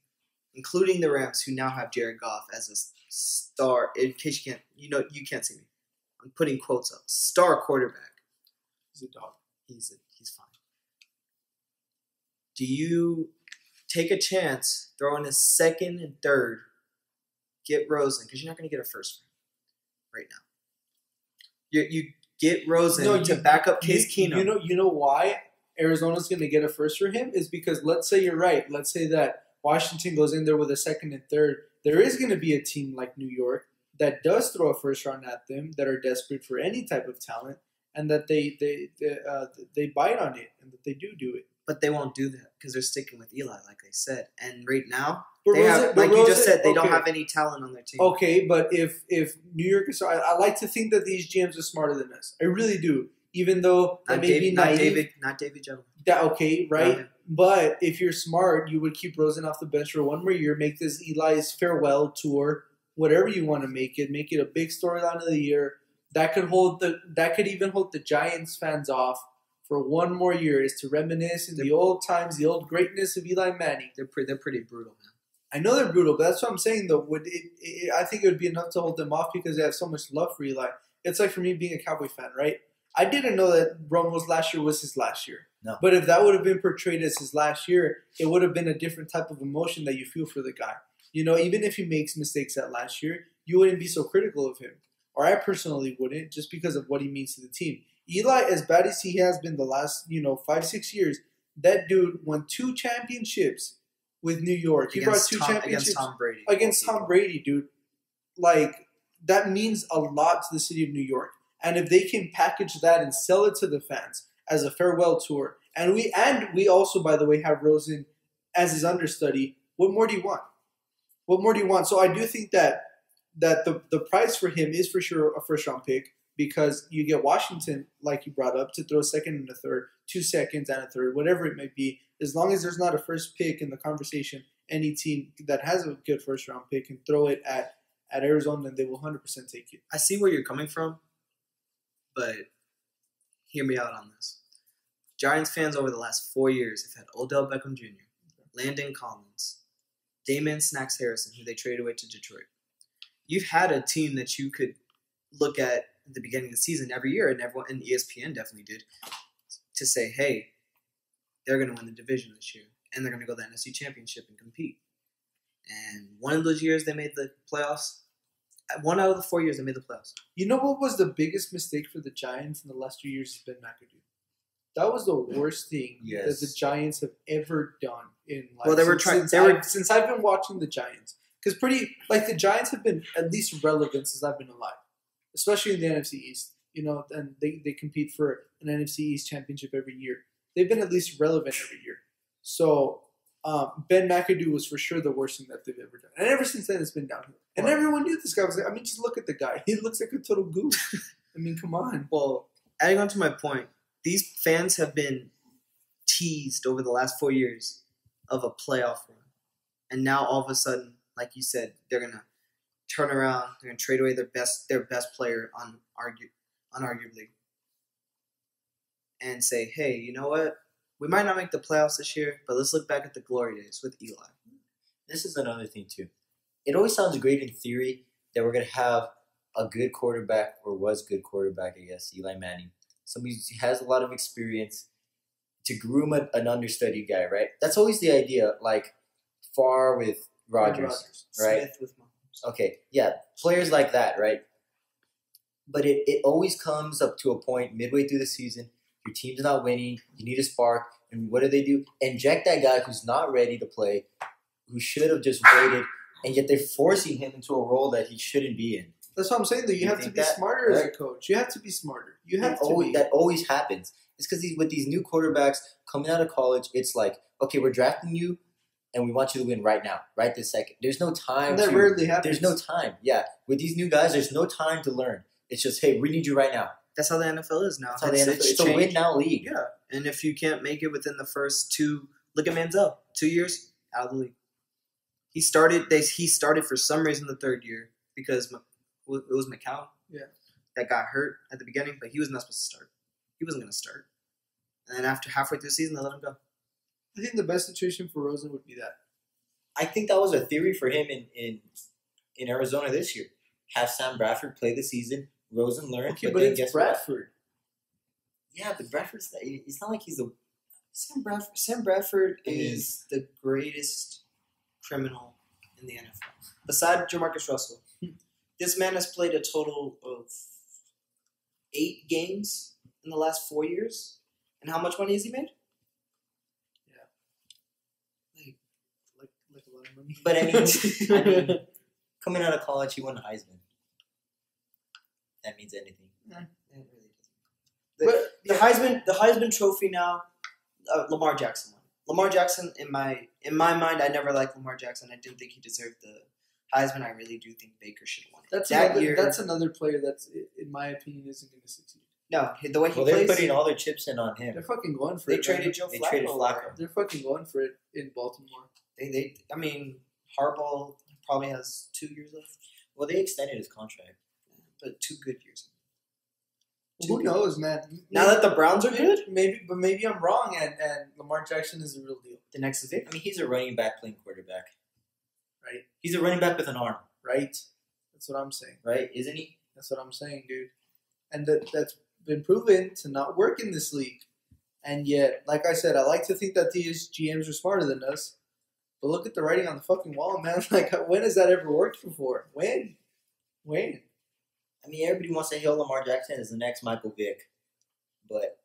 Including the Rams, who now have Jared Goff as a star. In case you can't see me. I'm putting quotes up. Star quarterback. He's a dog. He's fine. Do you take a chance, throw in a second and third, get Rosen, because you're not going to get a first right now. You get Rosen to back up Case Keenum. You know why Arizona's going to get a first for him is because let's say you're right. Let's say that Washington goes in there with a second and third. There is going to be a team like New York that does throw a first round at them, that are desperate for any type of talent, and that they bite on it and that they do it. But they won't do that because they're sticking with Eli, like they said. And right now, you just said, they don't have any talent on their team. Okay, but if New York is, I like to think that these GMs are smarter than us. I really do. Even though not David Jones. Okay, right. No. But if you're smart, you would keep Rosen off the bench for one more year, make this Eli's farewell tour, whatever you want to make it a big storyline of the year. That could even hold the Giants fans off for one more year, is to reminisce in the old times, the old greatness of Eli Manning. They're pretty brutal, man. I know they're brutal, but that's what I'm saying, though. I think it would be enough to hold them off because they have so much love for Eli. It's like for me being a Cowboy fan, right? I didn't know that Romo's last year was his last year. No. But if that would have been portrayed as his last year, it would have been a different type of emotion that you feel for the guy. Even if he makes mistakes that last year, you wouldn't be so critical of him. Or I personally wouldn't, just because of what he means to the team. Eli, as bad as he has been the last, 5-6 years, that dude won 2 championships with New York. He brought 2 championships against Tom Brady. Against Tom Brady, dude. That means a lot to the city of New York. And if they can package that and sell it to the fans as a farewell tour, and we also, by the way, have Rosen as his understudy, what more do you want? What more do you want? So I do think that the price for him is for sure a first-round pick because you get Washington, like you brought up, to throw a second and a third, 2 seconds and a third, whatever it may be. As long as there's not a first pick in the conversation, any team that has a good first-round pick can throw it at Arizona, and they will 100% take it. I see where you're coming from, but hear me out on this. Giants fans over the last 4 years have had Odell Beckham Jr., Landon Collins, Damon Snacks Harrison, who they traded away to Detroit. you've had a team that you could look at the beginning of the season every year, and everyone, and ESPN definitely did, to say, hey, they're going to win the division this year, and they're going to go to the NFC Championship and compete. And one of those years they made the playoffs. 1 out of the 4 years they made the playoffs. You know what was the biggest mistake for the Giants in the last 2 years? Has been McAdoo. That was the worst thing that the Giants have ever done in life. Well, they were trying. Since I've been watching the Giants, because the Giants have been at least relevant since I've been alive, especially in the NFC East. You know, and they compete for an NFC East championship every year. They've been at least relevant every year. So Ben McAdoo was for sure the worst thing that they've ever done, and ever since then it's been downhill. And everyone knew this guy was like, I mean, just look at the guy. He looks like a total goof. I mean, come on. Well, adding on to my point, these fans have been teased over the last 4 years of a playoff run. And now all of a sudden, like you said, they're going to turn around, they're going to trade away their best player unarguably and say, hey, you know what? We might not make the playoffs this year, but let's look back at the glory days with Eli. This is another thing, too. It always sounds great in theory that we're going to have a good quarterback, or was good quarterback, I guess, Eli Manning. Somebody who has a lot of experience to groom an understudy guy, right? That's always the idea, like Favre with Rodgers, right? Smith with Mahomes. Okay, yeah, players like that, right? But it always comes up to a point midway through the season, your team's not winning, you need a spark, and what do? Inject that guy who's not ready to play, who should have just waited, and yet they're forcing him into a role that he shouldn't be in. That's what I'm saying, though. You have to be smarter as a coach. You have to be smarter. You have to be. That always happens. It's because with these new quarterbacks coming out of college, it's like, okay, we're drafting you, and we want you to win right now, right this second. There's no time. And that rarely happens. There's no time. Yeah. With these new guys, there's no time to learn. It's just, hey, we need you right now. That's how the NFL is now. That's how the NFL is. It's a win-now league. Yeah. And if you can't make it within the first two, look at Manziel. 2 years, out of the league. He started for some reason the third year because it was McCown that got hurt at the beginning, but he was not supposed to start. He wasn't going to start. And then after halfway through the season, they let him go. I think the best situation for Rosen would be that. I think that was a theory for him in Arizona this year. Have Sam Bradford play the season, Rosen learn. Okay, but it's Bradford. Yeah, but Bradford's it's not like he's a... Sam Bradford is the greatest criminal in the NFL. Beside Jamarcus Russell. This man has played a total of 8 games in the last 4 years. And how much money has he made? Yeah. Like a lot of money. But I mean, coming out of college, he won Heisman. That means anything. It really doesn't. The Heisman Trophy now, Lamar Jackson won. Lamar Jackson, in my mind, I never liked Lamar Jackson. I didn't think he deserved the Heisman. I really do think Baker should have won it. That's another player that's, in my opinion, isn't going to succeed. No, the way he plays. They're putting all their chips in on him. They're fucking going for it. They traded Flacco. They're fucking going for it in Baltimore. I mean, Harbaugh probably has 2 years left. Well, they extended his contract, but 2 good years. Who knows, man? Now that the Browns are good, maybe I'm wrong, and Lamar Jackson is the real deal. The next is it. I mean, he's a running back playing quarterback, right? He's a running back with an arm, right? That's what I'm saying, right? Isn't he? That's what I'm saying, dude. And that's been proven to not work in this league. And yet, like I said, I like to think that these GMs are smarter than us. But look at the writing on the fucking wall, man. Like, when has that ever worked before? When? I mean, everybody wants to hail Lamar Jackson as the next Michael Vick. But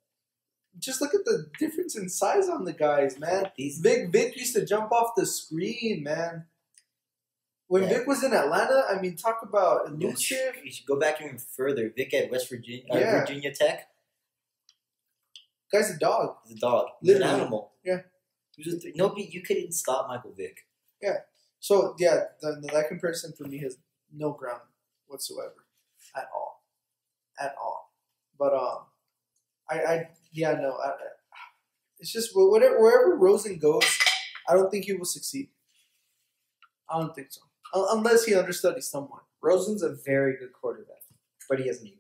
just look at the difference in size on the guys, man. Vic used to jump off the screen, man. When Vic was in Atlanta, I mean, talk about elusive. You should go back even further. Vic at West Virginia, Virginia Tech. Guy's a dog. He's a dog. He's an animal. Yeah. Nobody, you couldn't stop Michael Vick. Yeah. So, yeah, that comparison for me has no ground whatsoever. At all. But, it's just wherever Rosen goes, I don't think he will succeed. I don't think so. Unless he understudies someone. Rosen's a very good quarterback, but he has an ego.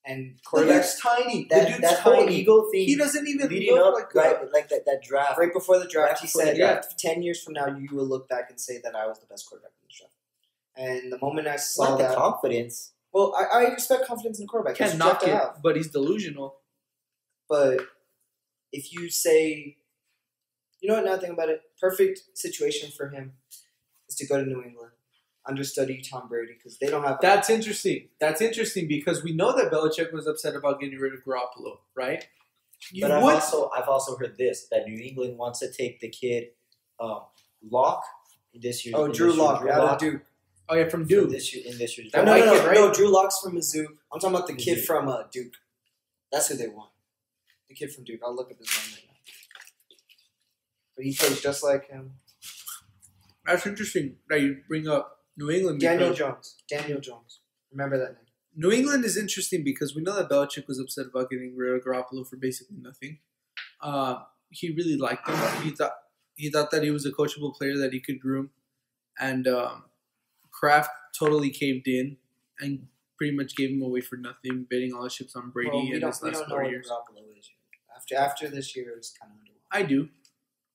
And the dude's tiny. That whole ego thing. He doesn't even look like that draft. Right before the draft, he said, 10 years from now, you will look back and say that I was the best quarterback in the draft. And the moment I saw Not that, the confidence. well, I respect confidence in the quarterback. Can't knock it, but he's delusional. But if you say, you know what, now think about it, perfect situation for him is to go to New England, understudy Tom Brady, because they don't have... That's interesting. That's interesting because we know that Belichick was upset about getting rid of Garoppolo, right? But I've also heard this, that New England wants to take the kid Locke in this year. Drew Lock out of Duke. Oh, yeah, from Duke. In this year's No, White kid, right? no, Drew Lock's from Mizzou. I'm talking about the kid from Duke. That's who they want. The kid from Duke. I'll look up his name right now. But he plays just like him. That's interesting that you bring up New England. Daniel Jones. Remember that name. New England is interesting because we know that Belichick was upset about getting rid of Garoppolo for basically nothing. He really liked him. He thought that he was a coachable player that he could groom. And Kraft totally caved in and pretty much gave him away for nothing, betting all his chips on Brady in his last 4 years. Garoppolo is. After this year, it's kind of underwhelming. I do.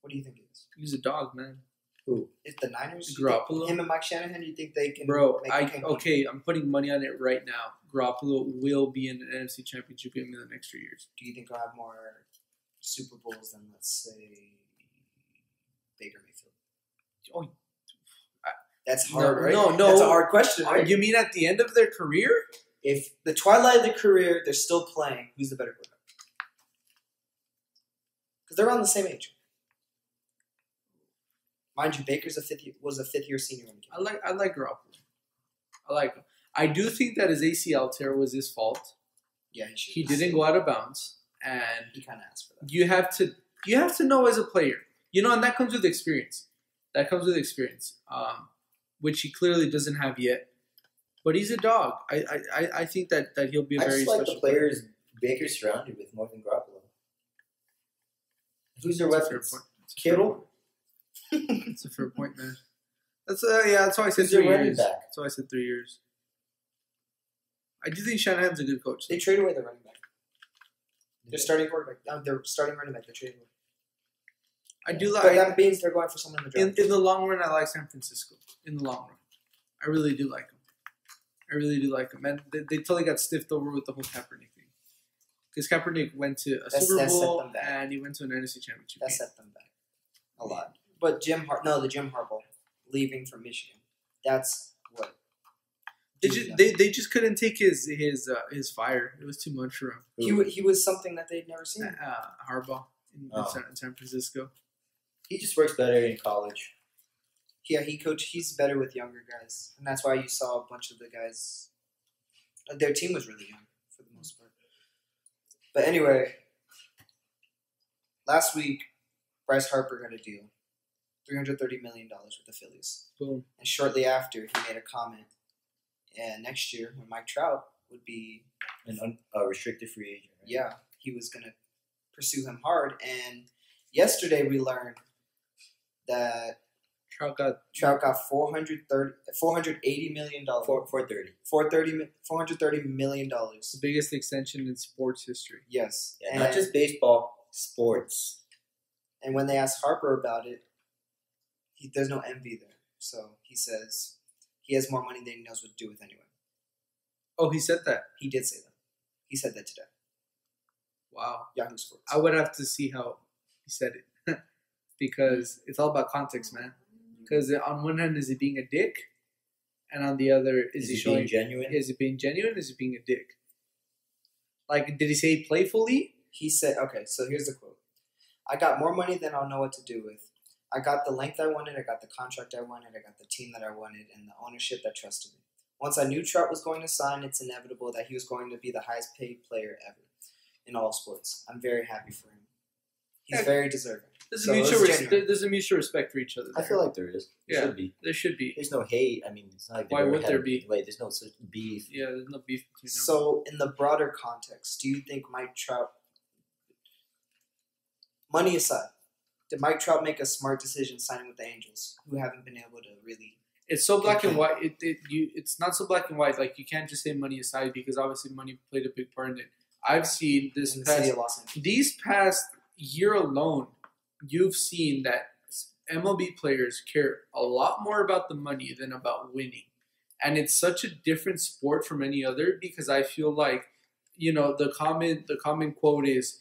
What do you think it is? He's a dog, man. Who? Is the Niners? Garoppolo? Him and Mike Shanahan, do you think they can... I'm putting money on it right now. Garoppolo will be in an NFC Championship game in the next 3 years. Do you think he'll have more Super Bowls than, let's say, Baker Mayfield? Oh, that's hard, right? No. That's a hard question, right? You mean at the end of their career? If the twilight of their career, they're still playing, who's the better quarterback? Because they're around the same age. Mind you, Baker's was a fifth-year senior. I like Garoppolo. I like him. I do think that his ACL tear was his fault. Yeah, he didn't go out of bounds, and he kind of asked for that. You have to know as a player, and that comes with experience. Which he clearly doesn't have yet. But he's a dog. I think that he'll be a very special I just like the players Baker's surrounded with more than Garoppolo. Who's their weapons? Kittle. That's a fair point, man. That's why I said 3 years. That's why I said 3 years. I do think Shanahan's a good coach. They trade away their running back. Their starting quarterback. Their starting running back. They trade away. But that means they're going for someone in the draft. In the long run, I like San Francisco. In the long run, I really do like them. And they totally got stiffed over with the whole Kaepernick thing. Because Kaepernick went to a Super Bowl and he went to an NFC Championship. That set them back a lot. But the Jim Harbaugh leaving from Michigan. That's what. They just couldn't take his fire. It was too much for him. He was something that they'd never seen. Harbaugh in San Francisco. He just works better in college. Yeah, he's better with younger guys. And that's why you saw a bunch of the guys. Their team was really young for the most part. But anyway, last week, Bryce Harper got a deal. $330 million with the Phillies. Boom. And shortly after, he made a comment. And next year, when Mike Trout would be... a restricted free agent. Right? Yeah, he was going to pursue him hard. And yesterday, we learned that Trout got $480 million. $430 million. The biggest extension in sports history. Yes. Yeah, not just baseball, sports. And when they asked Harper about it, there's no envy there. So he says he has more money than he knows what to do with anyway. Oh, he said that? He did say that. He said that today. Wow. Yahoo Sports. I would have to see how he said it. Because it's all about context, man. Because on one hand, is he being a dick? And on the other, is he showing... being genuine? Is he being genuine? Is he being a dick? Like, did he say playfully? He said, okay, so here's the quote. I got more money than I'll know what to do with. I got the length I wanted, I got the contract I wanted, I got the team that I wanted, and the ownership that trusted me. Once I knew Trout was going to sign, it's inevitable that he was going to be the highest paid player ever in all sports. I'm very happy for him. He's very deserving. There's a mutual respect for each other. I feel like there is. There should be. There's no hate. I mean, it's not like why would there be? Wait, there's no such beef. Yeah, there's no beef between them. So, in the broader context, do you think Mike Trout, money aside, did Mike Trout make a smart decision signing with the Angels, who haven't been able to really... It's so black and white. It's not so black and white. Like, you can't just say money aside because obviously money played a big part in it. I've seen these past year alone, you've seen that MLB players care a lot more about the money than about winning. And it's such a different sport from any other because I feel like, the common quote is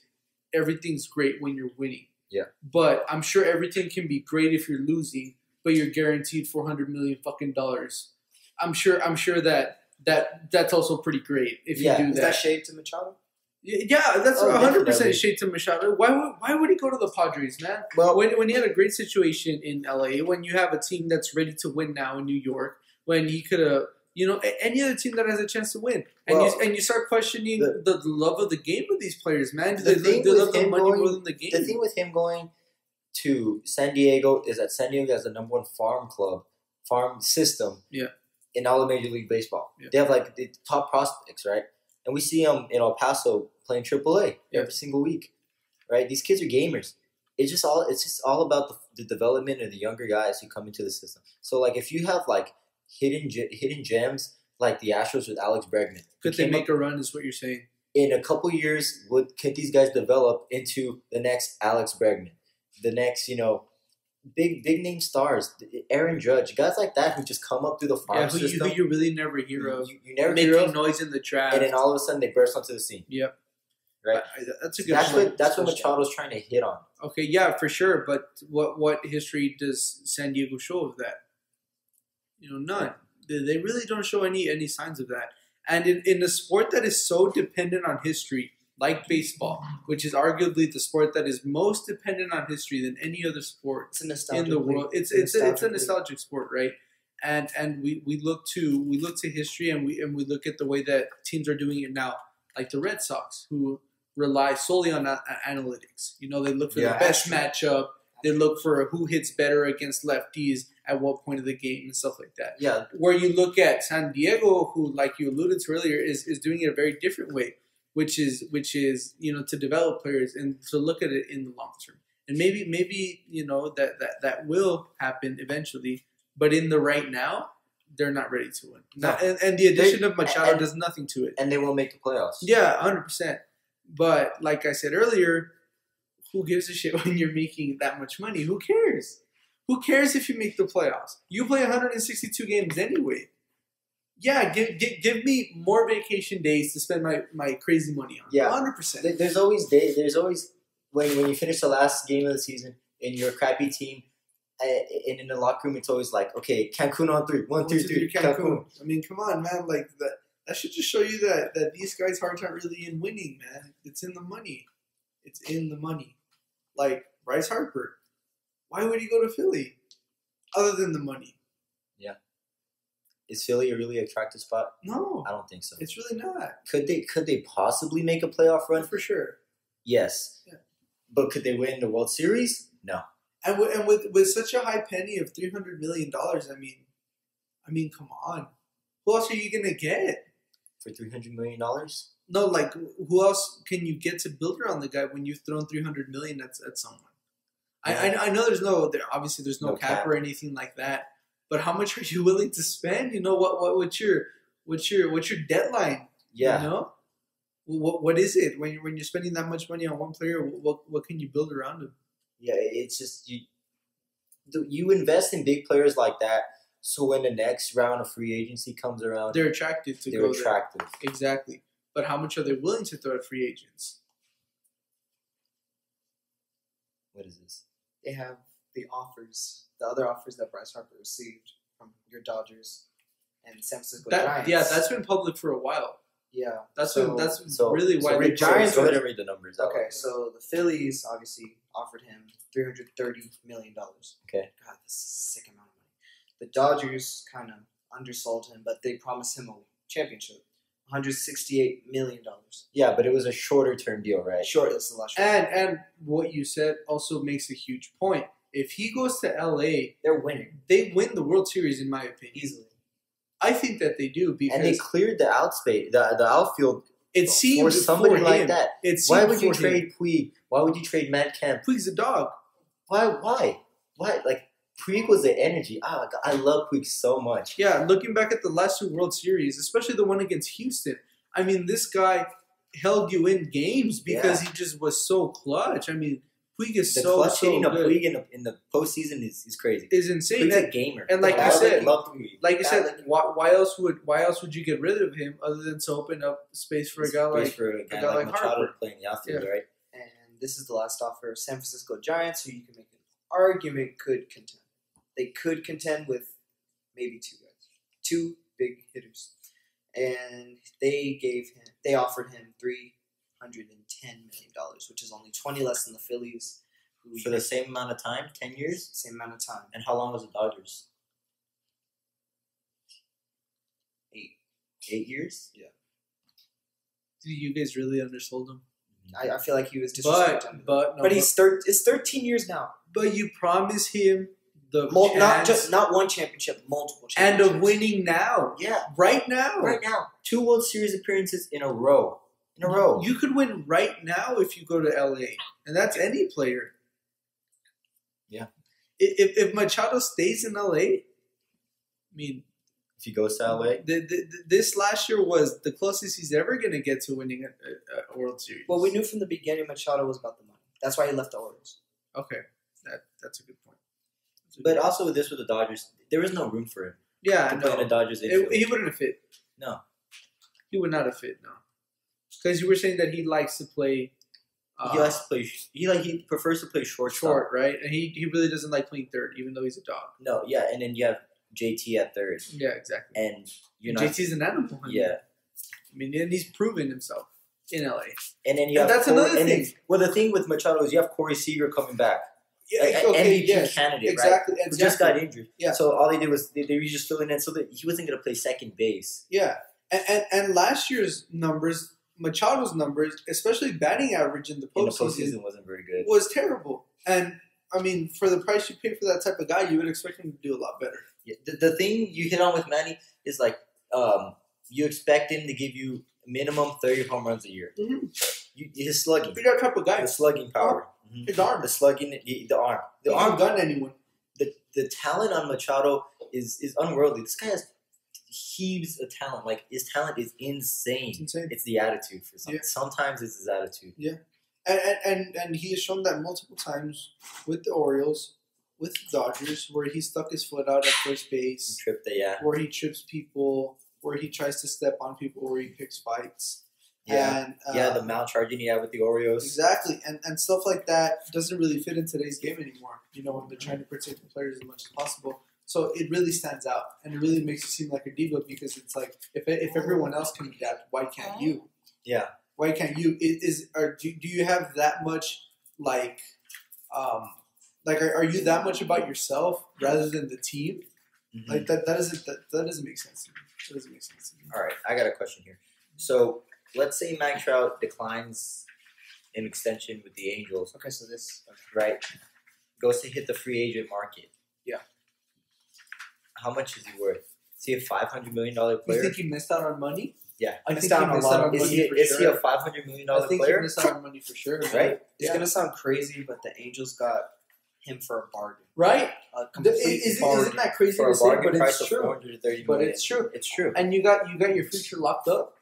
everything's great when you're winning. Yeah. But I'm sure everything can be great if you're losing, but you're guaranteed $400 million fucking dollars. I'm sure that's also pretty great if you do that. Is that shade to Machado? Yeah, that's 100% shade to Machado. Why would he go to the Padres, man? Well, when he had a great situation in LA, when you have a team that's ready to win now in New York, when he could have, any other team that has a chance to win, and you start questioning the love of the game of these players, man. They love the money more than the game. The thing with him going to San Diego is that San Diego has the #1 farm system. Yeah. In all of Major League Baseball, yeah. They have like the top prospects, right? And we see them in El Paso playing AAA every single week, right? These kids are gamers. It's just all about the development of the younger guys who come into the system. So like if you have like hidden gems like the Astros with Alex Bregman, could they make a run? Is what you're saying? In a couple years, could these guys develop into the next Alex Bregman, the next big name stars, Aaron Judge, guys like that who just come up through the farm system. Who you really never hear of. You never making hear of, noise in the draft, and then all of a sudden they burst onto the scene. Yep. Right. That's a good. That's what Machado's trying to hit on. Okay, yeah, for sure. But what history does San Diego show of that? None. They really don't show any signs of that. And in a sport that is so dependent on history, like baseball, which is arguably the sport that is most dependent on history than any other sport in the world. It's a nostalgic sport, right? And we look to history and we look at the way that teams are doing it now, like the Red Sox, who rely solely on analytics. They look for the best matchup. They look for who hits better against lefties at what point of the game and stuff like that. Yeah. Where you look at San Diego, who, like you alluded to earlier, is doing it a very different way. Which is to develop players and to look at it in the long term, and maybe that will happen eventually, but in the right now they're not ready to win. No. And the addition of Machado does nothing to it, and they won't make the playoffs. Yeah, 100%. But like I said earlier, who gives a shit when you're making that much money? Who cares? Who cares if you make the playoffs? You play 162 games anyway. Yeah, give me more vacation days to spend my crazy money on. Yeah, 100%. There's always when you finish the last game of the season in your crappy team, and in the locker room, it's always like, okay, Cancun on 3, 1, 2, 3, Cancun. I mean, come on, man. Like that should just show you that these guys' hearts aren't really in winning, man. It's in the money. It's in the money. Like Bryce Harper, why would he go to Philly, other than the money? Yeah. Is Philly a really attractive spot? No, I don't think so. It's really not. Could they possibly make a playoff run? For sure. Yes. Yeah. But could they win the World Series? No. And with such a high penny of $300 million, I mean, come on. Who else are you gonna get for $300 million? No, like who else can you get to build around the guy when you've thrown $300 million at someone? Yeah. I know there's no cap or anything like that. But how much are you willing to spend? What's your deadline? Yeah. What is it when you're spending that much money on one player? What can you build around him? Yeah, it's just you invest in big players like that, so when the next round of free agency comes around, they're attracted to go attractive. There. Exactly. But how much are they willing to throw at free agents? What is this? They have the other offers that Bryce Harper received from your Dodgers and San Francisco Giants. Yeah, that's been public for a while. Yeah, that's really why the Giants. Go ahead and read the numbers. Okay, so the Phillies obviously offered him $330 million. Okay, God, that's a sick amount of money. The Dodgers kind of undersold him, but they promised him a championship. $168 million. Yeah, but it was a shorter term deal, right? Sure, it's a lot shorter. And what you said also makes a huge point. If he goes to LA, they're winning. They win the World Series, in my opinion, easily. I think that they do because and they cleared the outfield. It seemed for somebody like him. that. Why would you trade Puig? Why would you trade Matt Kemp? Puig's a dog. Why? Like Puig was the energy. I love Puig so much. Yeah, looking back at the last two World Series, especially the one against Houston, I mean, this guy held you in games because he just was so clutch. I mean, Puig is The so clutch hitting of good. Puig in the postseason is crazy. Is insane. Puig's a gamer. And like you said, Puig. why else would you get rid of him other than to open up space for a guy like Machado Harper to play in the outfield, right? And this is the last offer: San Francisco Giants, who you can make an argument could contend. They could contend with maybe two big hitters, and they offered him $310 million, which is only 20 less than the Phillies. For the same amount of time, 10 years? Same amount of time. And how long was the Dodgers? 8 years? Yeah. You guys really undersold him. I feel like he was disrespected. But It's 13 years now. But you promise him the not one championship, multiple and championships. of winning now. Yeah. Right now. 2 World Series appearances in a row. You could win right now if you go to LA. And that's any player. Yeah. If Machado stays in LA, I mean, if he goes to LA, this last year was the closest he's ever going to get to winning a World Series. Well, we knew from the beginning Machado was about the money. That's why he left the Orioles. Okay, that's a good point. But also with the Dodgers, there was no room for him. Yeah, to play in the Dodgers. He wouldn't have fit. No, he would not have fit. No, because you were saying that he likes to play. He likes to play. He prefers to play short, right? And he really doesn't like playing third, even though he's a dog. No, yeah, and then you have JT at third. Yeah, exactly. And you're not. JT's an animal. Yeah. I mean, and he's proven himself in LA. And then you have that's another thing. Then, well, the thing with Machado is you have Corey Seager coming back. Yeah, MVP candidate, exactly, right? Who just got injured. Yeah. So all they did was they were just filling in so that he wasn't going to play second base. Yeah. And last year's numbers, Machado's numbers, especially batting average in the postseason wasn't very good. Was terrible. And, I mean, for the price you pay for that type of guy, you would expect him to do a lot better. Yeah. The thing you hit on with Manny is like you expect him to give you minimum 30 home runs a year. Mm-hmm. His slugging. Be that type of guy. The slugging power. Mm-hmm. His arm. The slugging, the arm. The arm gun anyone. The talent on Machado is unworldly. This guy has heaves of talent. Like, his talent is insane. It's insane. It's the attitude for some. Yeah. Sometimes it's his attitude. Yeah. And he has shown that multiple times with the Orioles, with the Dodgers, where he stuck his foot out at first base. Tripped it, yeah. Where he trips people, where he tries to step on people, where he picks fights. Yeah, the mount charging he had with the Orioles. Exactly, and stuff like that doesn't really fit in today's game anymore. You know, when they're trying to protect the players as much as possible. So it really stands out, and it really makes you seem like a diva because it's like, if everyone else can adapt, why can't you? Yeah. Why can't you? Do you have that much, are you that much about yourself rather than the team? Mm-hmm. Like, that doesn't make sense to me. That doesn't make sense to me. All right, I got a question here. So, let's say Mike Trout declines an extension with the Angels. Okay, so this... Right? Goes to hit the free agent market. Yeah. How much is he worth? Is he a $500 million player? You think he missed out on money? Yeah. I think he missed out on money. Is he a $500 million player? I think he missed out on money for sure. Right? It's going to sound crazy, but the Angels got him for a bargain. Right? Isn't that crazy for to a say? bargain But price it's true. of $430 million. But it's true. It's true. And you got your future locked up.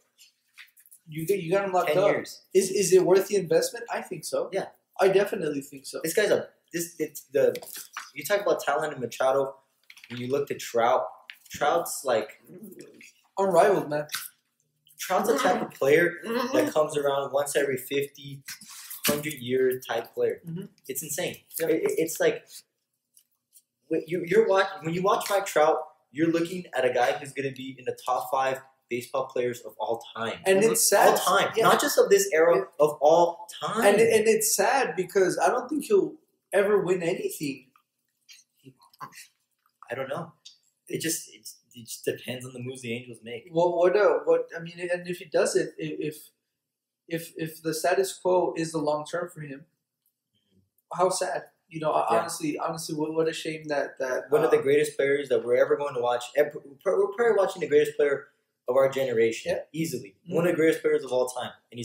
You got him locked 10 up. years. Is it worth the investment? I think so. Yeah. I definitely think so. This guy's you talk about talent in Machado, when you look at Trout's like unrivaled, man. Trout's a type of player that comes around once every 50, 100-year type player. Mm-hmm. It's insane. Yeah. It's like when you watch Mike Trout, you're looking at a guy who's going to be in the top 5 baseball players of all time. And it's sad. All time. Yeah. Not just of this era, of all time. And it's sad because I don't think he'll ever win anything. I don't know. It just depends on the moves the Angels make. Well, what I mean, and if he does it, if the status quo is the long term for him, how sad. You know, honestly, what a shame that one of the greatest players that we're ever going to watch. We're probably watching the greatest player of our generation, easily. Mm-hmm. One of the greatest players of all time, and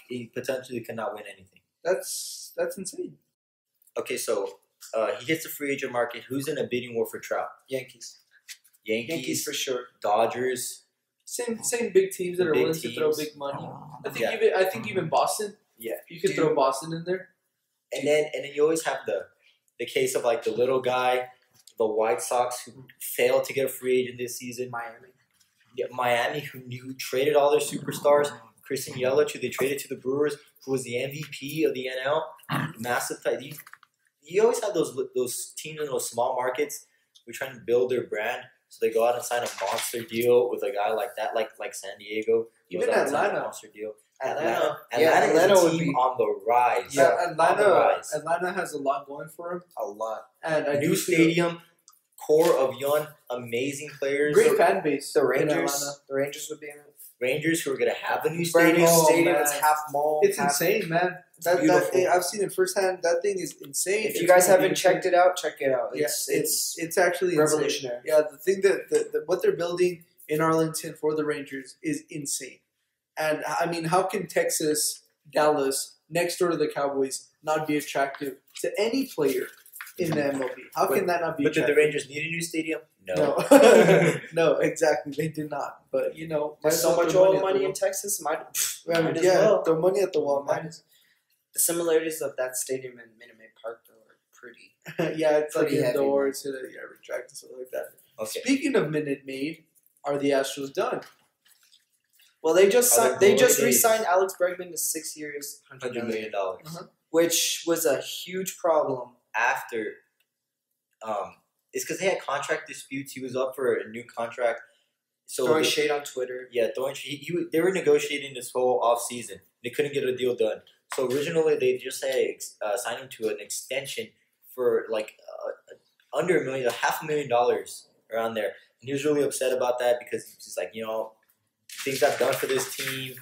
he potentially cannot win anything. That's insane. Okay, so he hits the free agent market. Who's in a bidding war for Trout? Yankees for sure. Dodgers. Same big teams that are willing to throw big money. I think even Boston. Yeah, you could throw Boston in there. And then you always have the case of like the little guy, the White Sox who failed to get a free agent this season. Miami who traded all their superstars. Christian Yelich, who they traded to the Brewers, who was the MVP of the NL. Massive type. You always have those teams in those small markets who are trying to build their brand. So they go out and sign a monster deal with a guy like that, like San Diego. Even Atlanta. Monster deal. Atlanta Atlanta is a would team be on the rise. Yeah, rise. Atlanta has a lot going for him. A lot. And a new stadium, core of young, amazing players. Great fan base. The Rangers would be in it. Rangers who are going to have a new Brand stadium. new stadium. It's half mall. It's insane, man. I've seen it firsthand. That thing is insane. If you guys haven't checked it out, check it out. It's actually revolutionary. Insane. Yeah, the thing that what they're building in Arlington for the Rangers is insane. And I mean, how can Texas, Dallas, next door to the Cowboys, not be attractive to any player in the MLB? How can that not be? But did the Rangers need a new stadium? No, no, exactly. They did not. But there's so much oil money in Texas. Might as well. The money at the wall, man. The similarities of that stadium and Minute Maid Park though are pretty. Yeah, it's pretty like indoors, retract and stuff like that. Okay. Speaking of Minute Maid, are the Astros done? Well, they just re-signed Alex Bregman to 6 years, $100 million, which was a huge problem. After, it's because they had contract disputes. He was up for a new contract. So throwing shade on Twitter. Yeah, they were negotiating this whole offseason. They couldn't get a deal done. So originally they just had signed him to an extension for like under $1 million, $500,000 around there. And he was really upset about that because he was just like, things I've done for this team.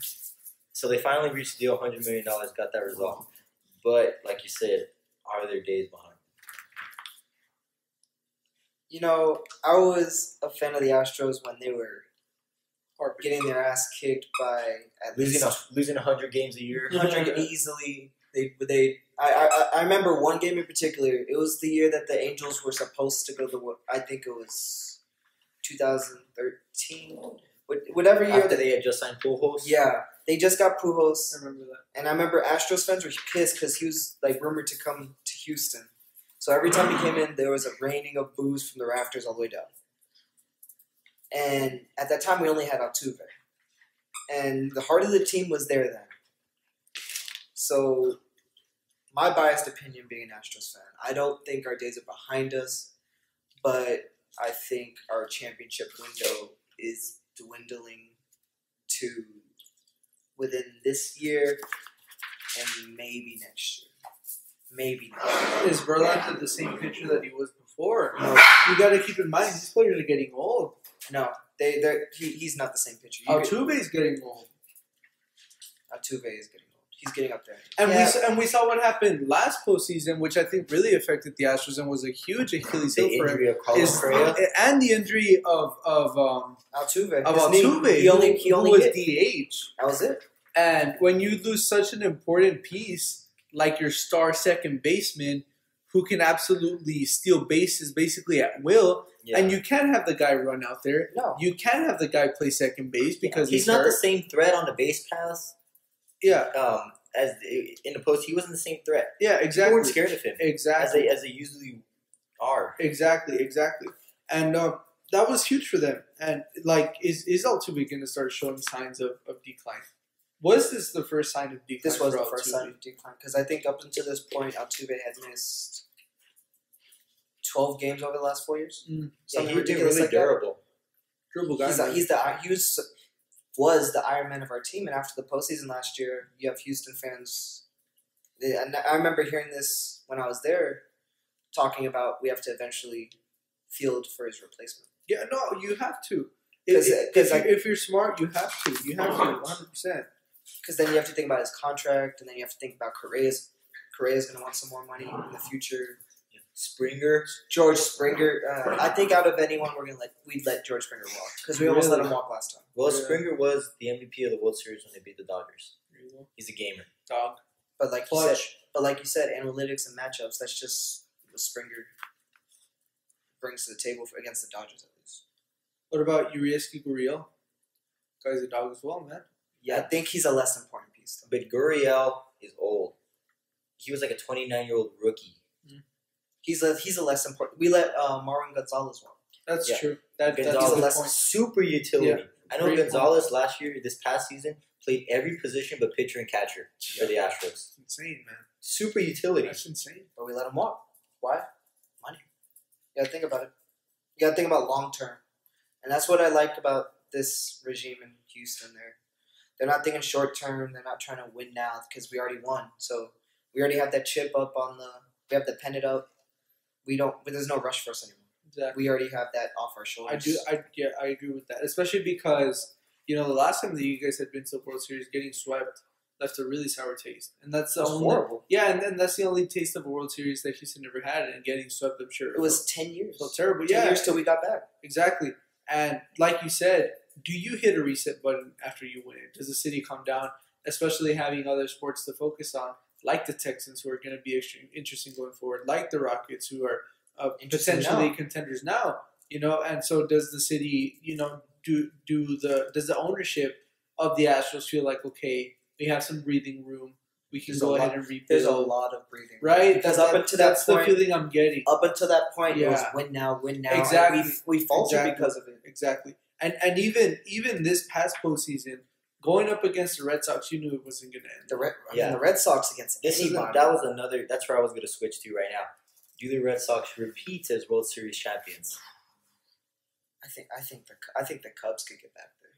So they finally reached a deal, $100 million, got that resolved. But like you said, are their days behind? I was a fan of the Astros when they were getting their ass kicked by at losing 100 games a year. 100 easily. I remember one game in particular. It was the year that the Angels were supposed to go to. I think it was 2013. Whatever year after they had just signed Pujols. Yeah, they just got Pujols. I remember that. And I remember Astros fans were pissed because he was like rumored to come to Houston. So every time he came in, there was a raining of boos from the rafters all the way down. And at that time, we only had Altuve. And the heart of the team was there then. So, my biased opinion, being an Astros fan, I don't think our days are behind us, but I think our championship window is dwindling to within this year and maybe next year. Is Verlander the same pitcher that he was before? No. You got to keep in mind, these players are getting old. No, he's not the same pitcher. Altuve is getting old. Altuve is getting old. He's getting up there. And we saw what happened last postseason, which I think really affected the Astros and was a huge Achilles heel for him. And the injury of Altuve. Altuve, he only was hit. DH. That was it. And when you lose such an important piece like your star second baseman, who can absolutely steal bases basically at will. Yeah. And you can't have the guy run out there. No. You can't have the guy play second base because he's not hurt. The same threat on the base paths. Yeah. As in the post, he wasn't the same threat. Yeah, exactly. People weren't scared of him. Exactly. As they usually are. Exactly. And that was huge for them. And is Altuve going to start showing signs of decline? Was this the first sign of decline? This was the first sign of decline because I think up until this point, Altuve had missed 12 games over the last 4 years. Something ridiculous, really like durable. Durable guy. He was the Iron Man of our team, and after the postseason last year, you have Houston fans. And I remember hearing this when I was there, talking about we have to eventually field for his replacement. Yeah, no, you have to. If you're smart, you have to. You have to, 100%. Because then you have to think about his contract, and then you have to think about Correa's. Correa's going to want some more money in the future. George Springer. I think out of anyone, we'd let George Springer walk because we almost let him walk last time. Well, Springer was the MVP of the World Series when they beat the Dodgers. He's a gamer. Dog. But like you said, analytics and matchups. That's just what Springer brings to the table against the Dodgers at least. What about Uriasky Gurriel? Guy's a dog as well, man. Yeah, I think he's a less important piece, though. But Gurriel is old. he was like a 29-year-old rookie. He's a less important. We let Marwin Gonzalez walk. That's true. Gonzalez he's a less point. super utility. Yeah. I know Great Gonzalez this past season, played every position but pitcher and catcher for the Astros. It's insane, man. Super utility. That's insane. But we let him walk. Why? Money. You gotta think about it. You gotta think about long term. And that's what I like about this regime in Houston. They're not thinking short term. They're not trying to win now because we already won. So we already have that chip up on the. We have the pennant up. There's no rush for us anymore. Exactly. We already have that off our shoulders. I agree with that. Especially because, the last time that you guys had been to the World Series, getting swept left a really sour taste. And that's the only, horrible. Yeah, and then that's the only taste of a World Series that Houston never had, and getting swept, I'm sure. It was 10 years. So terrible. 10 years till we got back. Exactly. And like you said, do you hit a reset button after you win it? Does the city calm down, especially having other sports to focus on, like the Texans, who are going to be extremely interesting going forward, like the Rockets, who are potentially contenders now, and so does the city, does the ownership of the Astros feel like, okay, we have some breathing room, we can go ahead and rebuild. There's a lot of breathing room. Right? Because up until that point, that's the feeling I'm getting. Up until that point, it was Yeah. win now. Exactly. And we faltered because of it. Exactly. And even this past postseason, going up against the Red Sox, you knew it wasn't going to end. The Red Sox against anybody. That's where I was going to switch to right now. Do the Red Sox repeat as World Series champions? I think the Cubs could get back there.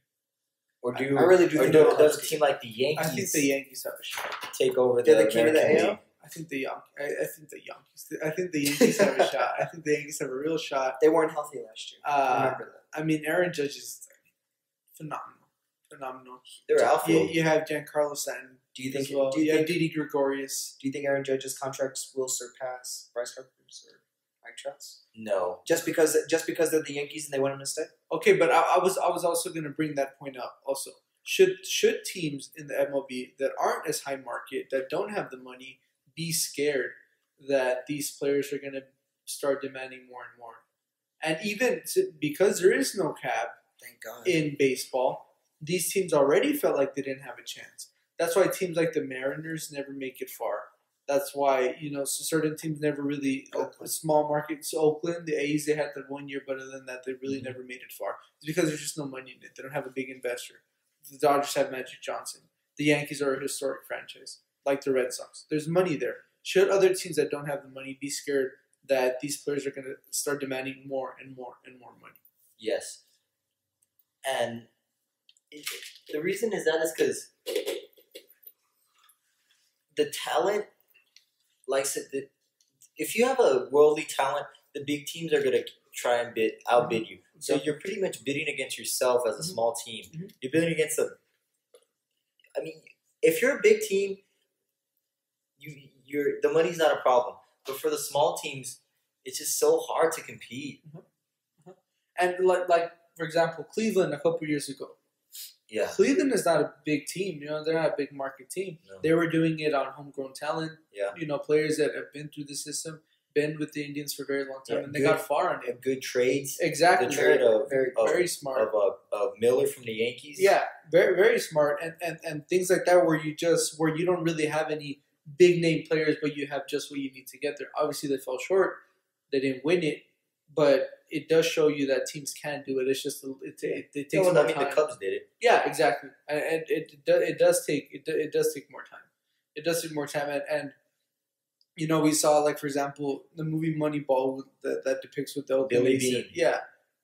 Or I really do think does a team like the Yankees? I think the Yankees have a shot. Take over They're the the king of the American AL? League? I think the Yankees have a shot. I think the Yankees have a real shot. They weren't healthy last year. Remember that. I mean, Aaron Judge is phenomenal. They're outfield. You have Giancarlo Stanton. Do you think? Well. You have Didi Gregorius. Do you think Aaron Judge's contracts will surpass Bryce Harper's or Mike Trout's? No. Just because they're the Yankees and they want him to stay? Okay, but I was also going to bring that point up. Also, should teams in the MLB that aren't as high market, that don't have the money, be scared that these players are going to start demanding more and more? And even because there is no cap, thank God, in baseball, these teams already felt like they didn't have a chance. That's why teams like the Mariners never make it far. That's why, certain teams never really, small markets, Oakland, the A's, they had that 1 year, but other than that, they really never made it far. It's because there's just no money in it. They don't have a big investor. The Dodgers have Magic Johnson. The Yankees are a historic franchise, like the Red Sox. There's money there. Should other teams that don't have the money be scared that these players are going to start demanding more and more and more money? Yes. And the reason is because the talent likes it. If you have a worldly talent, the big teams are going to try and outbid you. So you're pretty much bidding against yourself as a small team. Mm-hmm. You're bidding against them. I mean, if you're a big team, the money's not a problem. But for the small teams, it's just so hard to compete. Mm-hmm. And like for example, Cleveland a couple years ago. Yeah. Cleveland is not a big team. They're not a big market team. No. They were doing it on homegrown talent. Yeah. Players that have been through the system, been with the Indians for a very long time, and they got far on it. Good trades. Exactly. The trade very smart. Of Miller from the Yankees. Yeah, very, very smart. And things like that where you don't really have any big name players, but you have just what you need to get there. Obviously, they fell short. They didn't win it. But it does show you that teams can do it. It's just it takes more time. The Cubs did it. Yeah, exactly, and it does take more time. It does take more time, and we saw, like, for example, the movie Moneyball that depicts what the Oakland Billy A's Bean.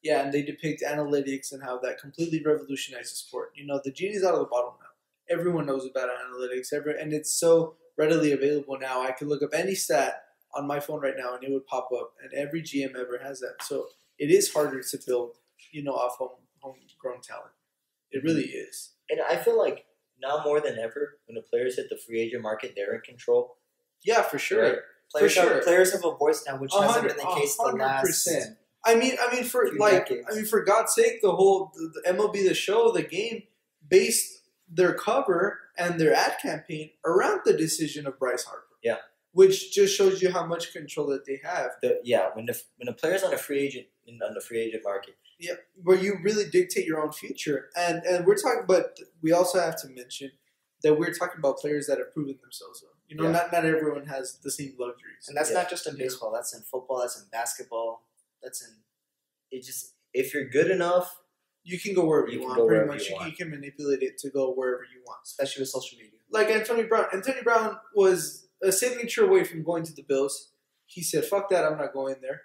Yeah, and they depict analytics and how that completely revolutionized the sport. The genie's out of the bottle now. Everyone knows about analytics, and it's so readily available now. I can look up any stat on my phone right now, and it would pop up. And every GM ever has that. So it is harder to build, off homegrown talent. It really is. And I feel like now more than ever, when the players hit the free agent market, they're in control. Yeah, for sure. Right? Players have a voice now, which hasn't been the case the last. 100%. I mean, for God's sake, the MLB, the show, the game, based their cover and their ad campaign around the decision of Bryce Harper. Yeah. Which just shows you how much control that they have. When the player's on the free agent market. Yeah, where you really dictate your own future, and we're talking, but we also have to mention that we're talking about players that have proven themselves. Though. You know, not everyone has the same luxuries. And that's not just in baseball. That's in football. That's in basketball. That's in... If you're good enough, you can go wherever you want. Pretty much, you can manipulate it to go wherever you want. Especially with social media. Like Antonio Brown. Antonio Brown was a signature away from going to the Bills. He said, fuck that, I'm not going there.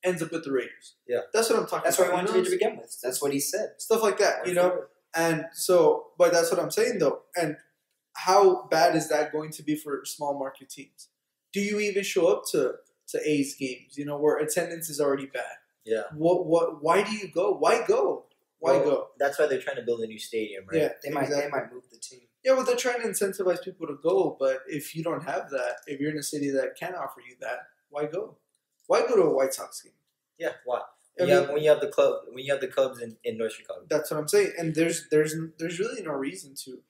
Ends up with the Raiders. Yeah. That's what I'm talking about. That's what he wanted to be to begin with. That's what he said. Stuff like that, you know? And so, but that's what I'm saying, though. And how bad is that going to be for small market teams? Do you even show up to A's games, you know, where attendance is already bad? Yeah. Why do you go? Why go? Why go? That's why they're trying to build a new stadium, right? Yeah, they might move the team. Yeah, well, they're trying to incentivize people to go, but if you don't have that, if you're in a city that can offer you that, why go? Why go to a White Sox game? Yeah, why? When you have the Cubs in North Chicago. That's what I'm saying, and there's really no reason to,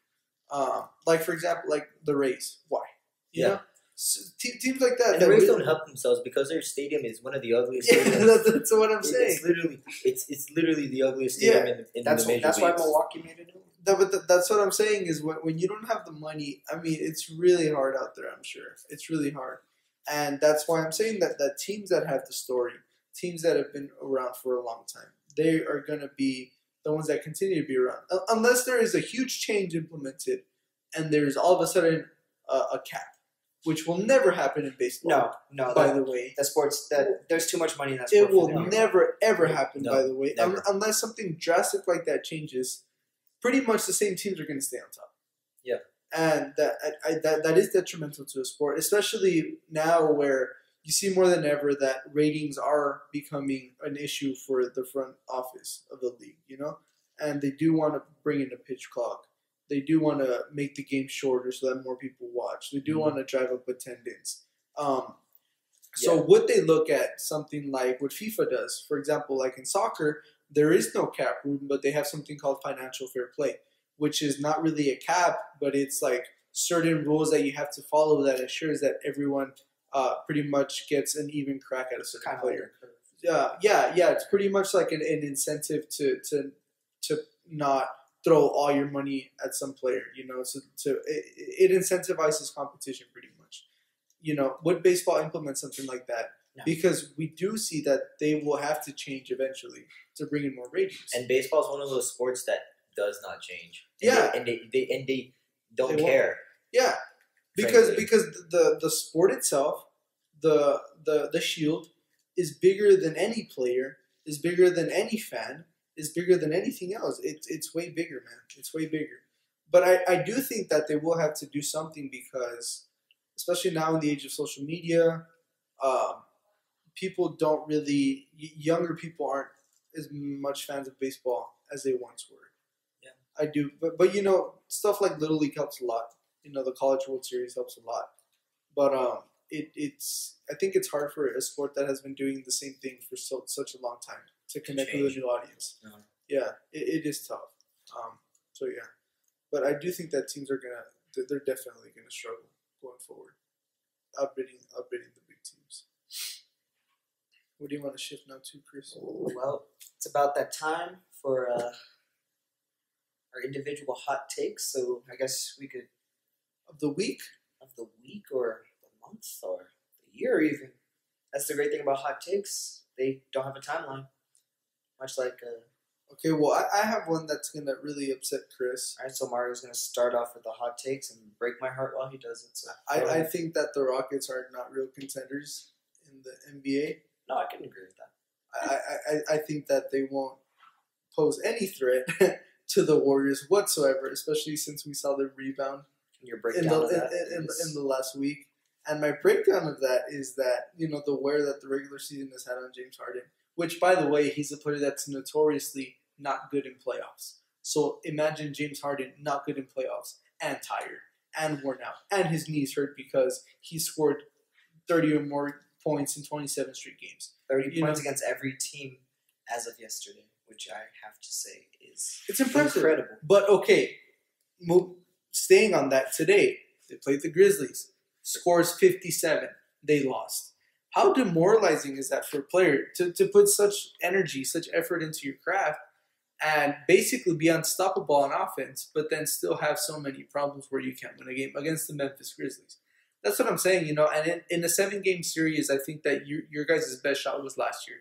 like for example, like the Rays. Why? You know? So, teams like that. And the Rays don't help themselves because their stadium is one of the ugliest. Yeah, that's what I'm saying. It's literally the ugliest stadium in the major leagues. That's why Milwaukee made it. But that's what I'm saying is when you don't have the money. I mean, it's really hard out there. I'm sure it's really hard, and that's why I'm saying that teams that have the story, teams that have been around for a long time, they are going to be the ones that continue to be around, unless there is a huge change implemented, and there's all of a sudden a cap. Which will never happen in baseball. No. By the way, the sports there's too much money in that sport. It will never ever happen. By the way, unless something drastic like that changes, pretty much the same teams are going to stay on top. Yeah, and that is detrimental to a sport, especially now where you see more than ever that ratings are becoming an issue for the front office of the league. You know, and they do want to bring in a pitch clock. They do want to make the game shorter so that more people watch. They do want to drive up attendance. So would they look at something like what FIFA does? For example, like in soccer, there is no cap room, but they have something called financial fair play, which is not really a cap, but it's like certain rules that you have to follow that ensures that everyone pretty much gets an even crack at a certain player. Yeah. It's pretty much like an incentive to not throw all your money at some player, you know. So it incentivizes competition pretty much. You know, would baseball implement something like that? No. Because we do see that they will have to change eventually to bring in more ratings. And baseball is one of those sports that does not change. And they don't care. Yeah, because the sport itself, the shield is bigger than any player, is bigger than any fan. Is bigger than anything else. It's way bigger, man. It's way bigger. But I do think that they will have to do something because, especially now in the age of social media, people don't really, younger people aren't as much fans of baseball as they once were. Yeah, I do. But you know, stuff like Little League helps a lot. You know, the College World Series helps a lot. But I think it's hard for a sport that has been doing the same thing for such a long time to connect with a new audience. Uh-huh. Yeah, it is tough. So yeah, but I do think that teams are they're definitely gonna struggle going forward, outbidding the big teams. What do you want to shift now to, Chris? Well, it's about that time for our individual hot takes. So I guess we could of the week or the month or the year even. That's the great thing about hot takes. They don't have a timeline. Much like okay, well, I have one that's going to really upset Chris. All right, so Mario's going to start off with the hot takes and break my heart while he does it. So I think that the Rockets are not real contenders in the NBA. No, I can agree with that. I think that they won't pose any threat to the Warriors whatsoever, especially since we saw them rebound Your breakdown of that in the last week. And my breakdown of that is that, you know, the wear that the regular season has had on James Harden, which, by the way, he's a player that's notoriously not good in playoffs. So imagine James Harden not good in playoffs and tired and worn out and his knees hurt because he scored 30 or more points in 27 straight games. 30 points against every team as of yesterday, which I have to say is it's impressive. Incredible. But, okay, staying on that today, they played the Grizzlies. Scores 57. They lost. How demoralizing is that for a player to put such energy, such effort into your craft, and basically be unstoppable on offense, but then still have so many problems where you can't win a game against the Memphis Grizzlies. That's what I'm saying, And in a 7-game series, I think that your guys' best shot was last year.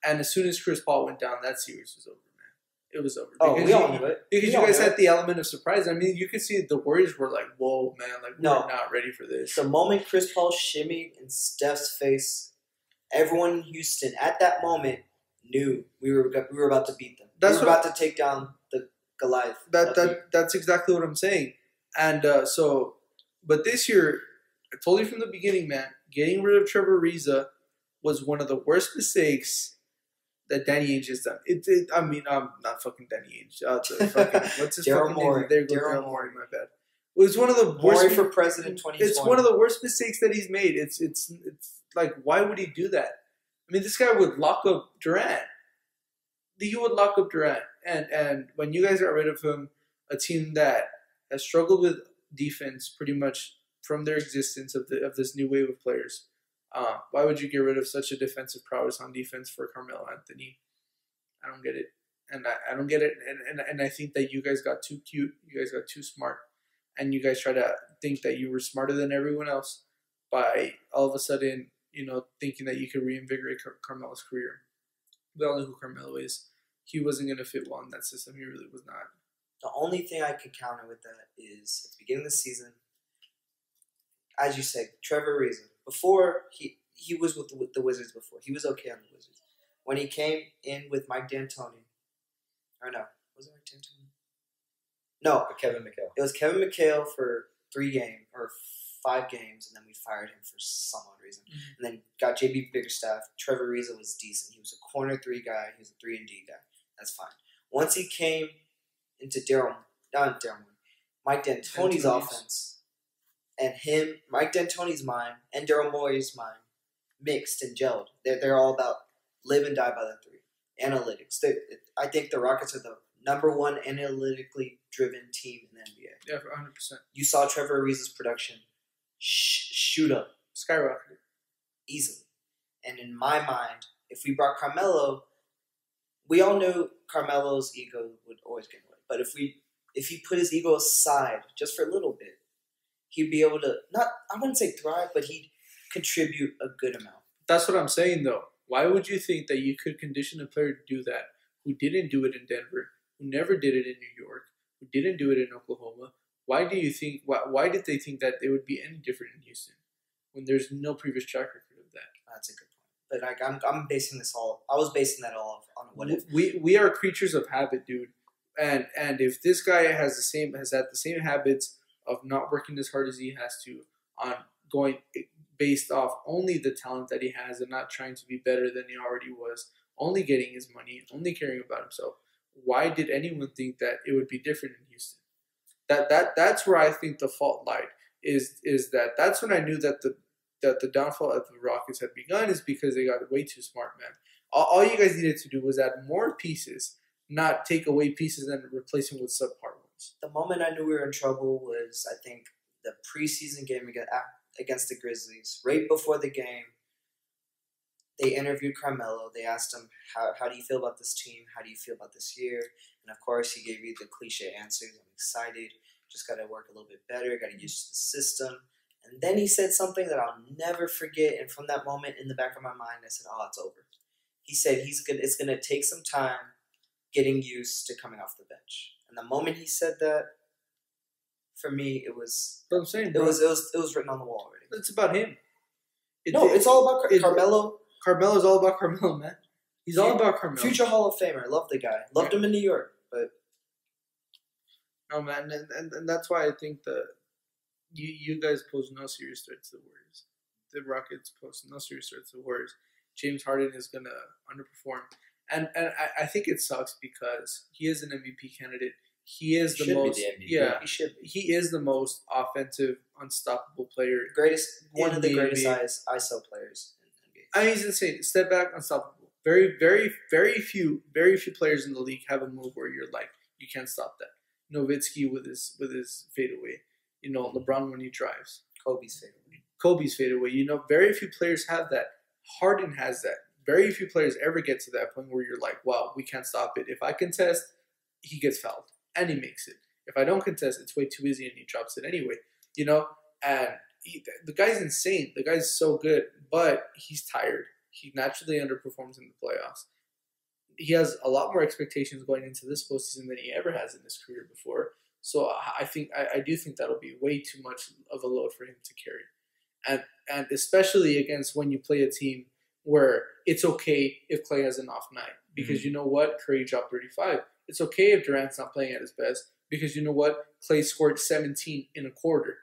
And as soon as Chris Paul went down, that series was over, man. It was over. Oh, we all knew it. Because you guys had the element of surprise. I mean, you could see the Warriors were like, whoa, man, we're not ready for this. The moment Chris Paul shimmied in Steph's face, everyone in Houston at that moment knew we were about to beat them. We were about to take down the Goliath. That's exactly what I'm saying. And but this year, I told you from the beginning, man, getting rid of Trevor Ariza was one of the worst mistakes that Danny Ainge has done. Not fucking Danny Ainge. What's his fucking name? There goes Daryl Morey. My bad. It was one of the worst. Morey for president 2020. It's one of the worst mistakes that he's made. It's like, why would he do that? I mean, this guy would lock up Durant. He would lock up Durant, and when you guys got rid of him, a team that has struggled with defense pretty much from their existence of this new wave of players. Why would you get rid of such a defensive prowess on defense for Carmelo Anthony? I don't get it, and I don't get it, and I think that you guys got too cute, you guys got too smart, and you guys try to think that you were smarter than everyone else by all of a sudden, thinking that you could reinvigorate Carmelo's career. We all know who Carmelo is. He wasn't going to fit well in that system. He really was not. The only thing I could counter with that is at the beginning of the season, as you said, Trevor Ariza. Before, he was with the Wizards before. He was okay on the Wizards. When he came in with Mike D'Antoni, or no, was it Mike D'Antoni? No. Kevin McHale. It was Kevin McHale for 5 games, and then we fired him for some odd reason. Mm-hmm. And then got JB Bickerstaff. Trevor Ariza was decent. He was a corner 3 guy. He was a 3-and-D guy. That's fine. Once he came into Mike D'Antoni's offense, and Mike D'Antoni's mind, and Daryl Morey's mind mixed and gelled. They're all about live and die by the 3. Analytics. I think the Rockets are the number 1 analytically driven team in the NBA. Yeah, 100%. You saw Trevor Ariza's production shoot up. Skyrocketed. Easily. And in my mind, if we brought Carmelo, we all knew Carmelo's ego would always get away. But if he put his ego aside just for a little bit, he'd be able to, I wouldn't say thrive, but he'd contribute a good amount. That's what I'm saying, though. Why would you think that you could condition a player to do that who didn't do it in Denver, who never did it in New York, who didn't do it in Oklahoma? Why do you think? Why did they think that it would be any different in Houston when there's no previous track record of that? That's a good point. But I'm basing this all. I was basing that all on what if. We are creatures of habit, dude. And if this guy has had the same habits of not working as hard as he has to, on going based off only the talent that he has and not trying to be better than he already was, only getting his money, only caring about himself, why did anyone think that it would be different in Houston? That's where I think the fault lied. Is that's when I knew that the downfall of the Rockets had begun, is because they got way too smart, man. All you guys needed to do was add more pieces, not take away pieces and replace them with subpar ones. The moment I knew we were in trouble was, I think, the preseason game against the Grizzlies. Right before the game, they interviewed Carmelo. They asked him, how do you feel about this team? How do you feel about this year? And, of course, he gave you the cliche answers. I'm excited. Just got to work a little bit better. Got to get used to the system. And then he said something that I'll never forget. And from that moment, in the back of my mind, I said, oh, it's over. He said it's going to take some time getting used to coming off the bench. And the moment he said that, for me, it was. But I'm saying, bro, it was written on the wall already. It's about him. It's all about Carmelo. Carmelo's all about Carmelo, man. He's all about Carmelo. Future Hall of Famer. Love the guy. Loved him in New York, but no, man, and that's why I think that you guys pose no serious threat to the Warriors. The Rockets pose no serious threat to the Warriors. James Harden is gonna underperform, and I think it sucks because he is an MVP candidate. He is the most. Yeah, he should be. He is the most offensive, unstoppable player. One of the greatest ISO players in the NBA. I mean, he's insane. Step back, unstoppable. Very, very, very few Mm-hmm. players in the league have a move where you're like, you can't stop that. Nowitzki with his fadeaway. LeBron when he drives. Kobe's fadeaway. Very few players have that. Harden has that. very few players ever get to that point where you're like, wow, we can't stop it. If I contest, he gets fouled and he makes it. If I don't contest, it's way too easy and he drops it anyway. And the guy's insane. The guy's so good, but he's tired. He naturally underperforms in the playoffs. He has a lot more expectations going into this postseason than he ever has in his career before. So I do think that'll be way too much of a load for him to carry. And especially against when you play a team where it's okay if Clay has an off night. Because you know what? Curry dropped 35. It's okay if Durant's not playing at his best. Because you know what? Clay scored 17 in a quarter.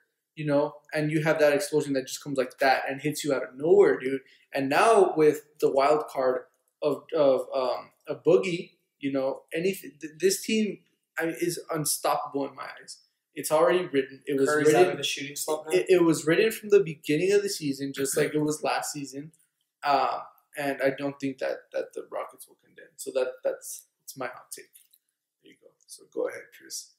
And you have that explosion that just comes like that and hits you out of nowhere, dude. And now with the wild card of a Boogie, this team is unstoppable in my eyes. It's already written. It was Curry's out of a shooting slump now? It was written from the beginning of the season, just like it was last season. And I don't think that the Rockets will condemn. So that's my hot take. There you go. So go ahead, Chris.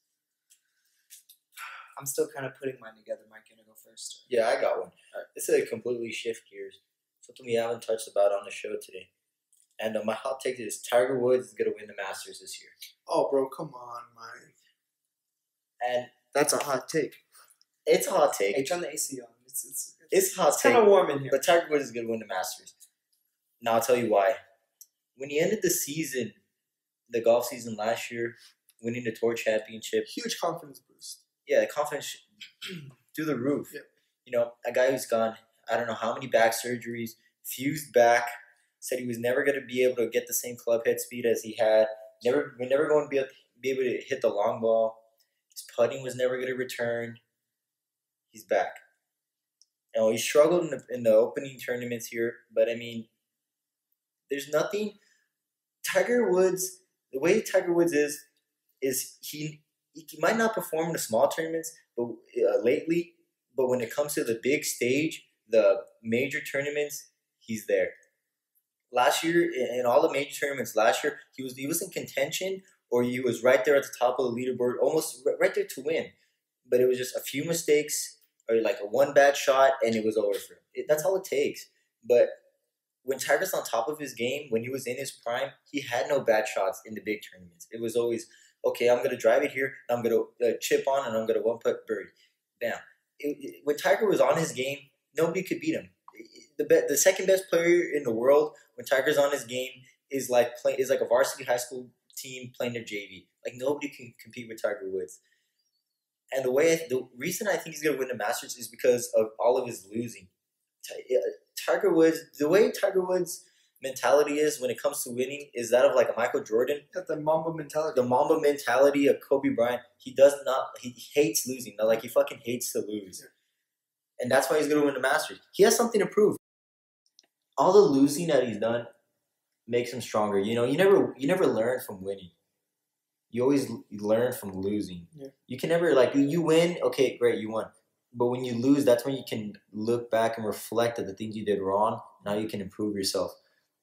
I'm still kind of putting mine together. Mike, you want to go first? Yeah, I got one. This is a completely shift gears. Something we haven't touched about on the show today. And my hot take is Tiger Woods is going to win the Masters this year. Oh, bro, come on, Mike. And that's a hot take. It's a hot take. Hey, turn the AC on. It's a hot take. It's kind of warm in here. But Tiger Woods is going to win the Masters. Now, I'll tell you why. When he ended the season, the golf season last year, winning the Tour Championship. Huge confidence boost. Yeah, the confidence through the roof. Yep. A guy who's gone, I don't know how many back surgeries, fused back, said he was never going to be able to get the same club head speed as he had. We're never going to be able to hit the long ball. His putting was never going to return. He's back. He struggled in the opening tournaments here, but I mean, there's nothing. Tiger Woods, the way Tiger Woods is he might not perform in the small tournaments, but lately. But when it comes to the big stage, the major tournaments, he's there. Last year, in all the major tournaments last year, he was in contention, or he was right there at the top of the leaderboard, almost right there to win. But it was just a few mistakes, or like a one bad shot, and it was over for him. That's all it takes. But when Tiger's on top of his game, when he was in his prime, he had no bad shots in the big tournaments. It was always, okay, I'm going to drive it here, I'm going to chip on, and I'm going to one-putt birdie. Bam. When Tiger was on his game, nobody could beat him. The second best player in the world, when Tiger's on his game, is like a varsity high school team playing their JV. Like, nobody can compete with Tiger Woods. And the reason I think he's going to win the Masters is because of all of his losing. Tiger Woods, the way Tiger Woods' mentality is when it comes to winning is that of like a Michael Jordan. Got the Mamba mentality. The Mamba mentality of Kobe Bryant. He hates losing. Like, he fucking hates to lose. Yeah. And that's why he's going to win the Masters. He has something to prove. All the losing that he's done makes him stronger. You never learn from winning. You always learn from losing. Yeah. You can never, you win, okay, great, you won. But when you lose, that's when you can look back and reflect at the things you did wrong. Now you can improve yourself.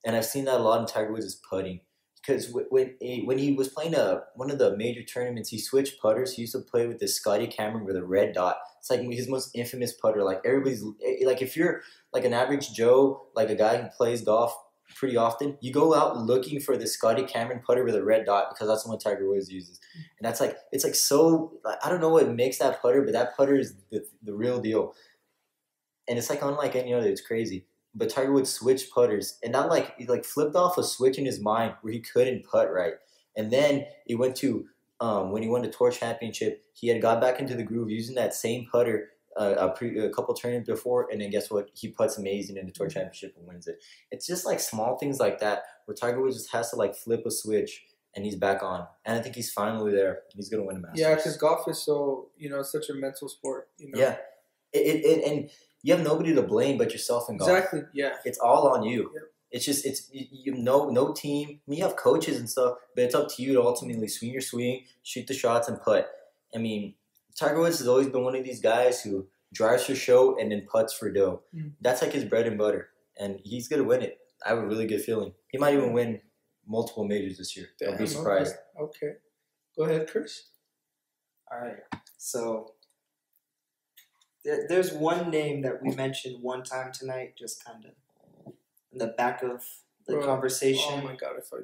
And I've seen that a lot in Tiger Woods' putting. Because when he was playing one of the major tournaments, he switched putters. He used to play with this Scotty Cameron with a red dot. It's like his most infamous putter. Like, everybody's like, if you're like an average Joe, like a guy who plays golf pretty often, you go out looking for this Scotty Cameron putter with a red dot because that's the one Tiger Woods uses. And that's like, it's like so, I don't know what makes that putter, but that putter is the real deal. And it's like unlike any other. It's crazy. But Tiger Woods switched putters, and not like he flipped off a switch in his mind where he couldn't putt right. And then he went to when he won the Tour Championship, he had got back into the groove using that same putter a couple tournaments before, and then guess what? He putts amazing in the Tour Championship and wins it. It's just like small things like that where Tiger Woods just has to flip a switch and he's back on. And I think he's finally there. He's gonna win the Masters. Yeah, because golf is so such a mental sport. Yeah, and you have nobody to blame but yourself in golf. Exactly. Yeah. It's all on you. Yep. It's just no team. I mean, you have coaches and stuff, but it's up to you to ultimately swing your swing, shoot the shots, and putt. I mean, Tiger Woods has always been one of these guys who drives for show and then putts for dough. That's like his bread and butter, and he's gonna win it. I have a really good feeling. He might even win multiple majors this year. I'll be surprised. Okay. Go ahead, Chris. All right. So there's one name that we mentioned one time tonight, just kind of in the back of the conversation. Oh my god! If I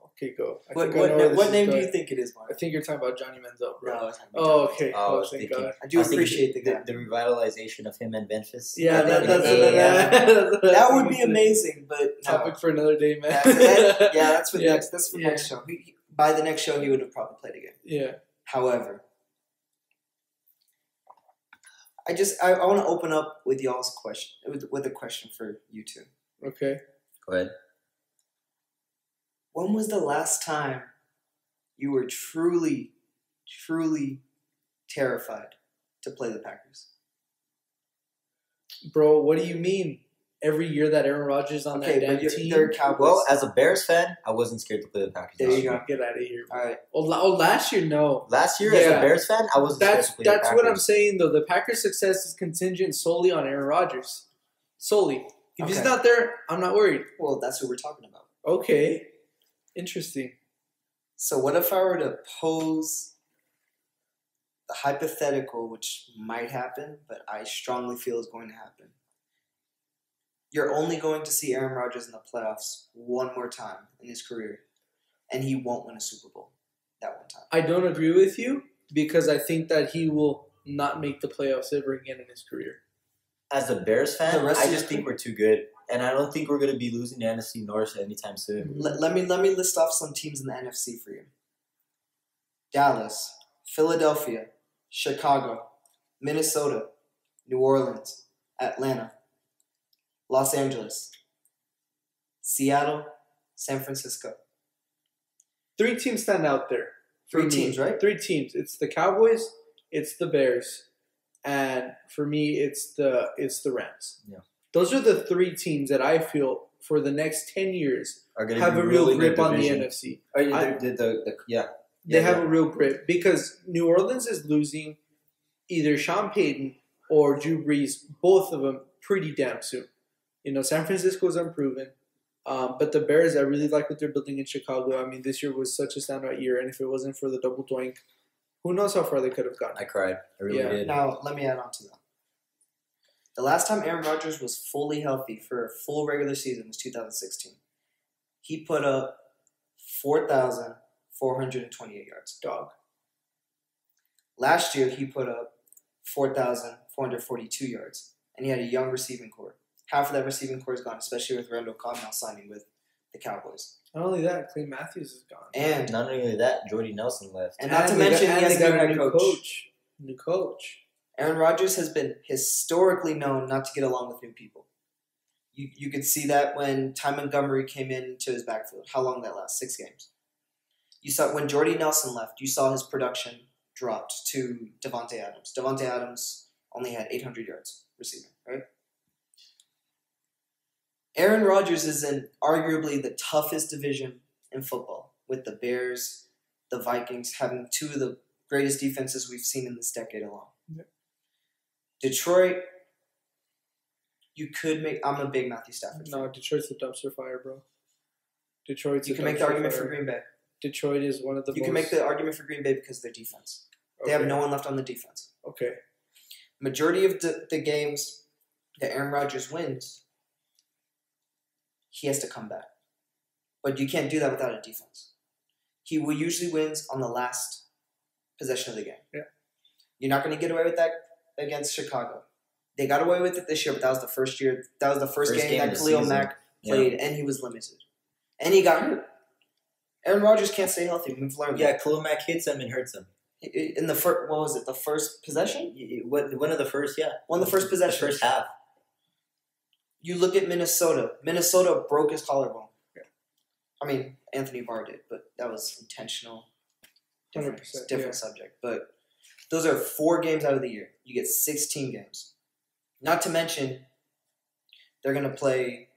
okay, go. What name do you think it is, Mark? I think you're talking about Johnny Manziel, bro. No, okay. Oh, thank God. I do appreciate the guy. The revitalization of him and Memphis. Yeah, that would be amazing, but topic for another day, man. That's for next. That's for next show. By the next show, he would have probably played again. Yeah. However, I want to open up with y'all's question with a question for you two. Okay. Go ahead. When was the last time you were truly, truly terrified to play the Packers? Bro, what do you mean? Every year that Aaron Rodgers on that damn team? They're Cowboys. Well, as a Bears fan, I wasn't scared to play the Packers. There you go. Get out of here. All right. Oh, last year, no. Last year, as a Bears fan, I wasn't scared to play the Packers. That's what I'm saying, though. The Packers' success is contingent solely on Aaron Rodgers. Solely. If he's not there, I'm not worried. Well, that's who we're talking about. Okay. Interesting. So what if I were to pose the hypothetical, which might happen, but I strongly feel is going to happen? You're only going to see Aaron Rodgers in the playoffs one more time in his career, and he won't win a Super Bowl that one time. I don't agree with you because I think that he will not make the playoffs ever again in his career. As a Bears fan, I just think we're too good, and I don't think we're going to be losing the NFC North anytime soon. Let me list off some teams in the NFC for you. Dallas, Philadelphia, Chicago, Minnesota, New Orleans, Atlanta, Los Angeles, Seattle, San Francisco. 3 teams stand out there. 3 teams, right? 3 teams. It's the Cowboys, it's the Bears, and for me, it's the Rams. Yeah. Those are the 3 teams that I feel for the next 10 years are going to have a real grip on the NFC. They have a real grip because New Orleans is losing either Sean Payton or Drew Brees, both of them pretty damn soon. San Francisco is unproven. But the Bears, I really like what they're building in Chicago. I mean, this year was such a standout year, and if it wasn't for the double doink, who knows how far they could have gotten. I cried. I really did. Now, let me add on to that. The last time Aaron Rodgers was fully healthy for a full regular season was 2016. He put up 4,428 yards. Dog. Last year, he put up 4,442 yards, and he had a young receiving core. Half of that receiving core is gone, especially with Randall Cobb now signing with the Cowboys. Not only that, Clay Matthews is gone. And not only that, Jordy Nelson left. And not to mention, he has a new coach. New coach. Aaron Rodgers has been historically known not to get along with new people. You could see that when Ty Montgomery came into his backfield. How long that last? 6 games. You saw when Jordy Nelson left, you saw his production dropped to Davante Adams. Davante Adams only had 800 yards receiving, right? Aaron Rodgers is in arguably the toughest division in football, with the Bears, the Vikings having 2 of the greatest defenses we've seen in this decade alone. Yep. Detroit, you could make. I'm a big Matthew Stafford fan. No, Detroit's a dumpster fire, bro. You can make the argument for Green Bay. Detroit is one of the. You can make the argument for Green Bay because of their defense. They have no one left on the defense. Okay. Majority of the games that Aaron Rodgers wins, he has to come back. But you can't do that without a defense. He will usually wins on the last possession of the game. Yeah. You're not going to get away with that against Chicago. They got away with it this year, but that was the first year. That was the first game that Khalil Mack played, and he was limited. And he got hurt. Aaron Rodgers can't stay healthy. We've learned that. Yeah, Khalil Mack hits him and hurts him. In the first, what was it? The first possession? One of the first, yeah. One of the first possessions. The first half. You look at Minnesota. Minnesota broke his collarbone. Yeah. I mean, Anthony Barr did, but that was intentional. Different subject. But those are 4 games out of the year. You get 16 games. Not to mention, they're going to play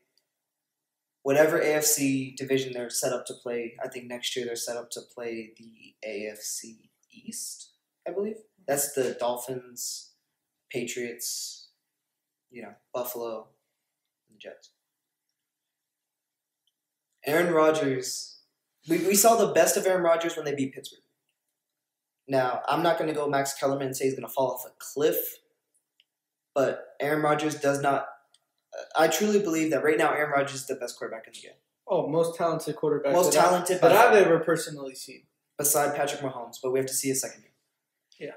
whatever AFC division they're set up to play. I think next year they're set up to play the AFC East, I believe. That's the Dolphins, Patriots, Buffalo, and the Jets. Aaron Rodgers, we saw the best of Aaron Rodgers when they beat Pittsburgh. Now, I'm not going to go Max Kellerman and say he's going to fall off a cliff, but Aaron Rodgers does not I truly believe that right now Aaron Rodgers is the best quarterback in the game. Oh, most talented quarterback. Most talented that I've ever personally seen. Beside Patrick Mahomes, but we have to see a second game. Yeah.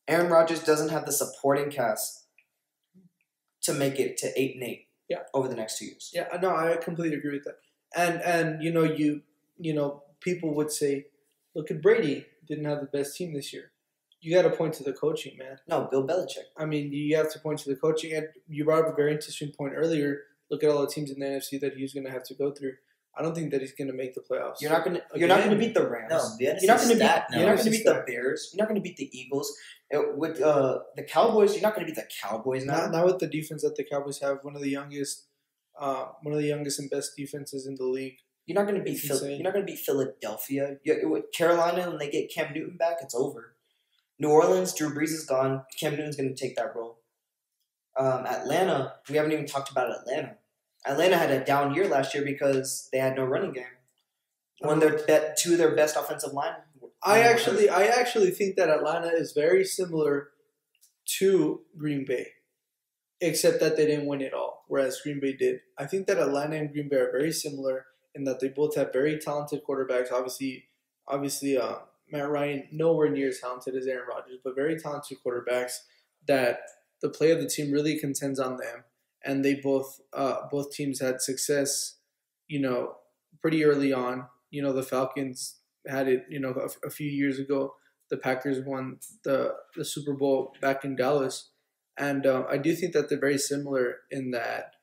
Aaron Rodgers doesn't have the supporting cast to make it to 8-8. Yeah. Over the next 2 years. Yeah, no, I completely agree with that. And you know, people would say, look at Brady, didn't have the best team this year. You got to point to the coaching, man. No, Bill Belichick. I mean, you have to point to the coaching. And you brought up a very interesting point earlier. Look at all the teams in the NFC that he's going to have to go through. I don't think that he's going to make the playoffs. You're not going to beat the Rams. No, you're not going to beat the Bears. You're not going to beat the Eagles. With the Cowboys, you're not going to beat the Cowboys now. Not with the defense that the Cowboys have. One of the youngest and best defenses in the league. You're not going to beat You're not going to beat Philadelphia. With Carolina, when they get Cam Newton back, it's over. New Orleans, Drew Brees is gone. Cam Newton's going to take that role. Atlanta, we haven't even talked about Atlanta. Atlanta had a down year last year because they had no running game. Two of their best offensive line. I actually think that Atlanta is very similar to Green Bay, except that they didn't win it all, whereas Green Bay did. I think that Atlanta and Green Bay are very similar in that they both have very talented quarterbacks. Obviously, Matt Ryan nowhere near as talented as Aaron Rodgers, but very talented quarterbacks that the play of the team really contends on them. And they both teams had success, pretty early on. The Falcons had it, a few years ago. The Packers won the Super Bowl back in Dallas. And I do think that they're very similar in that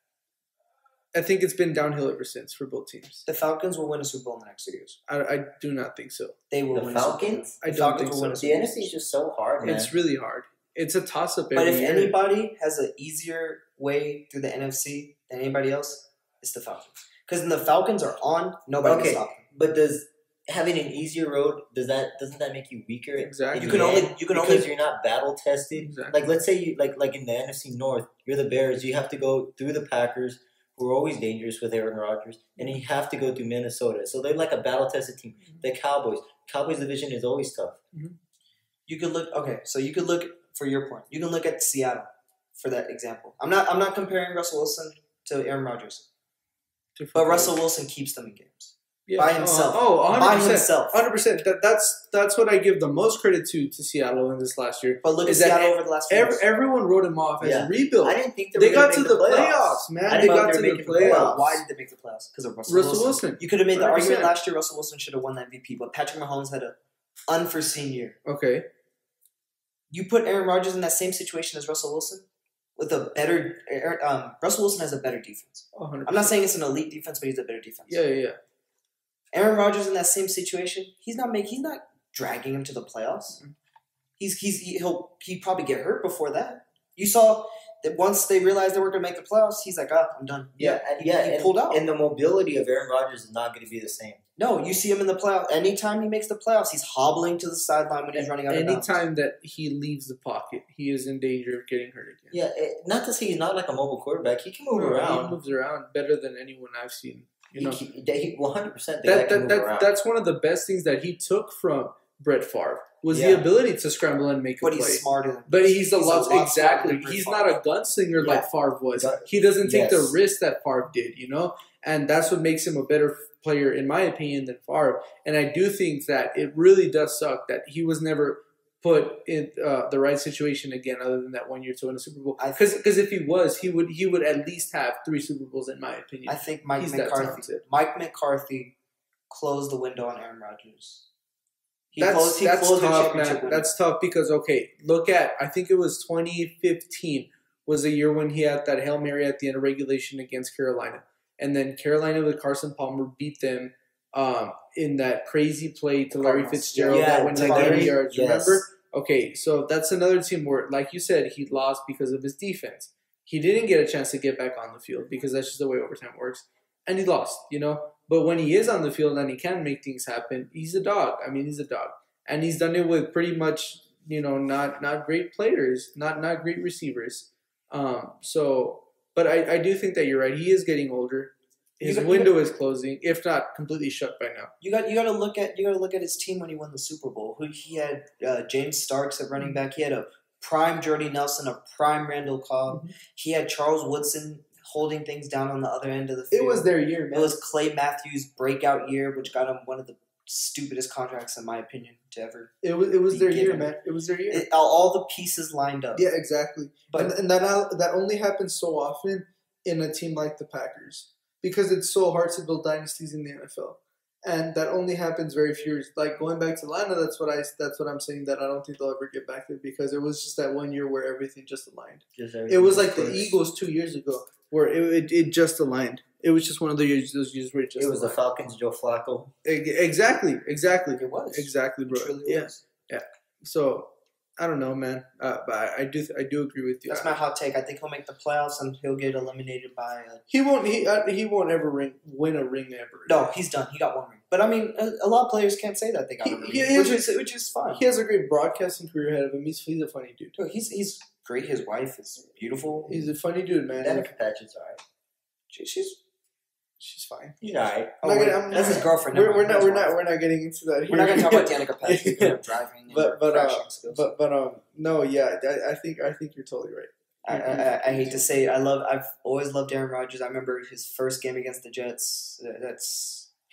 I think it's been downhill ever since for both teams. The Falcons will win a Super Bowl in the next 2 years. I do not think so. They will win Falcons? I don't think so. The NFC is just so hard, man. It's really hard. It's a toss-up every year. But if year. anybody has an easier way through the NFC than anybody else, it's the Falcons. Because when the Falcons are on, nobody can stop them. But does having an easier road doesn't that make you weaker? Exactly. Because you're not battle tested. Exactly. Like let's say you like in the NFC North, you're the Bears. You have to go through the Packers, who are always dangerous with Aaron Rodgers, and you have to go through Minnesota. So they're like a battle tested team. The Cowboys division is always tough. Mm-hmm. You could look for your point. You can look at Seattle for that example. I'm not comparing Russell Wilson to Aaron Rodgers. But Russell Wilson keeps them in games. Yeah. By himself. 100%. By himself. 100%. That's what I give the most credit to Seattle in this last year. But look at Seattle over the last few years. Everyone wrote him off as a rebuild. I didn't think they got to the playoffs, man. They got to the playoffs. Why did they make the playoffs? Because of Russell Wilson. You could have made the 100%. argument last year Russell Wilson should have won the MVP, but Patrick Mahomes had an unforeseen year. Okay. You put Aaron Rodgers in that same situation as Russell Wilson with a better Russell Wilson has a better defense. 100%. I'm not saying it's an elite defense, but he's a better defense. Yeah. Aaron Rodgers in that same situation, he's not dragging him to the playoffs. Mm-hmm. He'd probably get hurt before that. You saw that once they realized they were going to make the playoffs, he's like, I'm done. He pulled out. And the mobility of Aaron Rodgers is not going to be the same. No, you see him in the playoffs. Anytime he makes the playoffs, he's hobbling to the sideline when he's running out of bounds. Anytime that he leaves the pocket, he is in danger of getting hurt again. Yeah, not to say he's not like a mobile quarterback. He can move around. He moves around better than anyone I've seen. He 100%. That's one of the best things that he took from Brett Favre was the ability to scramble and make a play. But he's smarter. But he's a lot exactly. He's not a gunslinger like Favre was. He doesn't take the risk that Favre did, and that's what makes him a better player, in my opinion, than Favre. And I do think that it really does suck that he was never put in the right situation again, other than that 1 year to win a Super Bowl. Because if he was, he would at least have 3 Super Bowls, in my opinion. I think Mike McCarthy closed the window on Aaron Rodgers. That's tough, man. That's tough because, look at, I think it was 2015 was the year when he had that Hail Mary at the end of regulation against Carolina. And then Carolina with Carson Palmer beat them in that crazy play to Larry Fitzgerald that went like 80 yards. Yes. Remember? Okay, so that's another team where, like you said, he lost because of his defense. He didn't get a chance to get back on the field because that's just the way overtime works. And he lost, But when he is on the field and he can make things happen, he's a dog. I mean, he's a dog. And he's done it with pretty much, not great players, not great receivers. But I do think that you're right. He is getting older. His window is closing, if not completely shut by now. You got to look at his team when he won the Super Bowl. He had James Starks at running back. He had a prime Jordy Nelson, a prime Randall Cobb. He had Charles Woodson holding things down on the other end of the field. It was their year, man. It was Clay Matthews' breakout year, which got him one of the stupidest contracts, in my opinion, to ever. It was their year, man. It was their year. All the pieces lined up. Yeah, exactly. But and that only happens so often in a team like the Packers because it's so hard to build dynasties in the NFL. And that only happens very few. Like going back to Atlanta, that's what I'm saying. That I don't think they'll ever get back there because it was just that one year where everything just aligned. It was like the Eagles 2 years ago where it just aligned. It was just one of those years where it just. It was aligned. The Falcons, Joe Flacco. Exactly. It was exactly, bro. Yeah. So I don't know, man. But I do agree with you. That's my hot take. I think he'll make the playoffs and he'll get eliminated by. He won't ever win a ring ever. No, he's done. He got one ring. But I mean, a lot of players can't say that they got a ring, which is fine. He has a great broadcasting career ahead of him. He's a funny dude. Dude, he's great. His wife is beautiful. He's a funny dude, man. Danica Patrick's alright. She's fine. He's alright. That's his girlfriend. We're not getting into that here. We're not gonna talk about Danica Patrick driving. But no, yeah, I think you're totally right. I hate to say it. I've always loved Aaron Rodgers. I remember his first game against the Jets.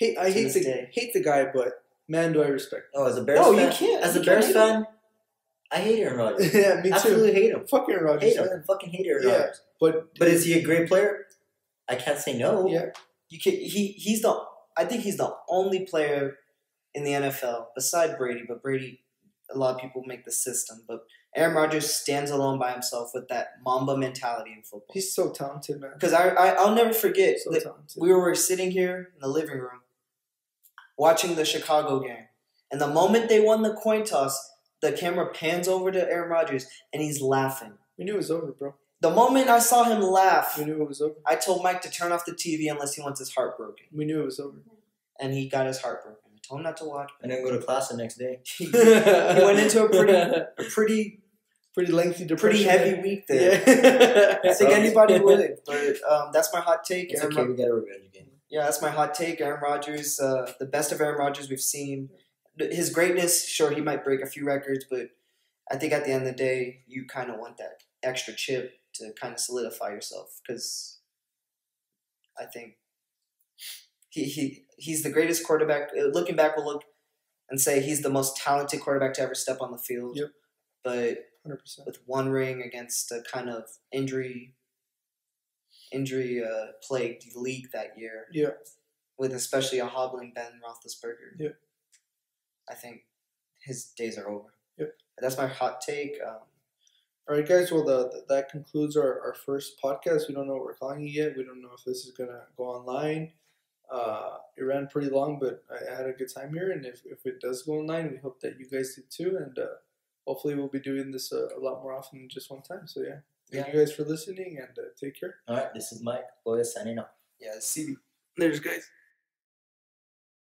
I hate the guy, but man, do I respect him. Oh, as a Bears fan, you can't. As a Bears fan, I hate Aaron Rodgers. Yeah, me too. Absolutely hate him. Fuck Aaron Rodgers. Fucking hate Aaron Rodgers. But is he a great player? I can't say no. Yeah. I think he's the only player in the NFL beside Brady, but Brady, a lot of people make the system, but Aaron Rodgers stands alone by himself with that Mamba mentality in football. He's so talented, man. Because I'll never forget that we were sitting here in the living room watching the Chicago game, and the moment they won the coin toss, the camera pans over to Aaron Rodgers, and he's laughing. We knew it was over, bro. The moment I saw him laugh, we knew it was over. I told Mike to turn off the TV unless he wants his heart broken. We knew it was over. And he got his heart broken. I told him not to watch. And then go to class the next day. He went into a pretty lengthy depression. Pretty heavy week there. Yeah. I think anybody would. But that's my hot take. It's okay, we got a revenge game. Yeah, that's my hot take. Aaron Rodgers, the best of Aaron Rodgers we've seen. His greatness, sure, he might break a few records, but I think at the end of the day, you kind of want that extra chip to kind of solidify yourself, because I think he's the greatest quarterback. Looking back, we'll look and say he's the most talented quarterback to ever step on the field. Yep. But 100%. With one ring against a kind of injury plagued league that year. Yeah. With especially a hobbling Ben Roethlisberger. Yeah. I think his days are over. Yep. That's my hot take. All right, guys. Well, that concludes our first podcast. We don't know what we're calling it yet. We don't know if this is gonna go online. It ran pretty long, but I had a good time here. And if it does go online, we hope that you guys did too. And hopefully, we'll be doing this a lot more often than just one time. So yeah, thank you guys for listening, and take care. All right, this is Mike. Boys signing off. Yeah, CB. There's guys.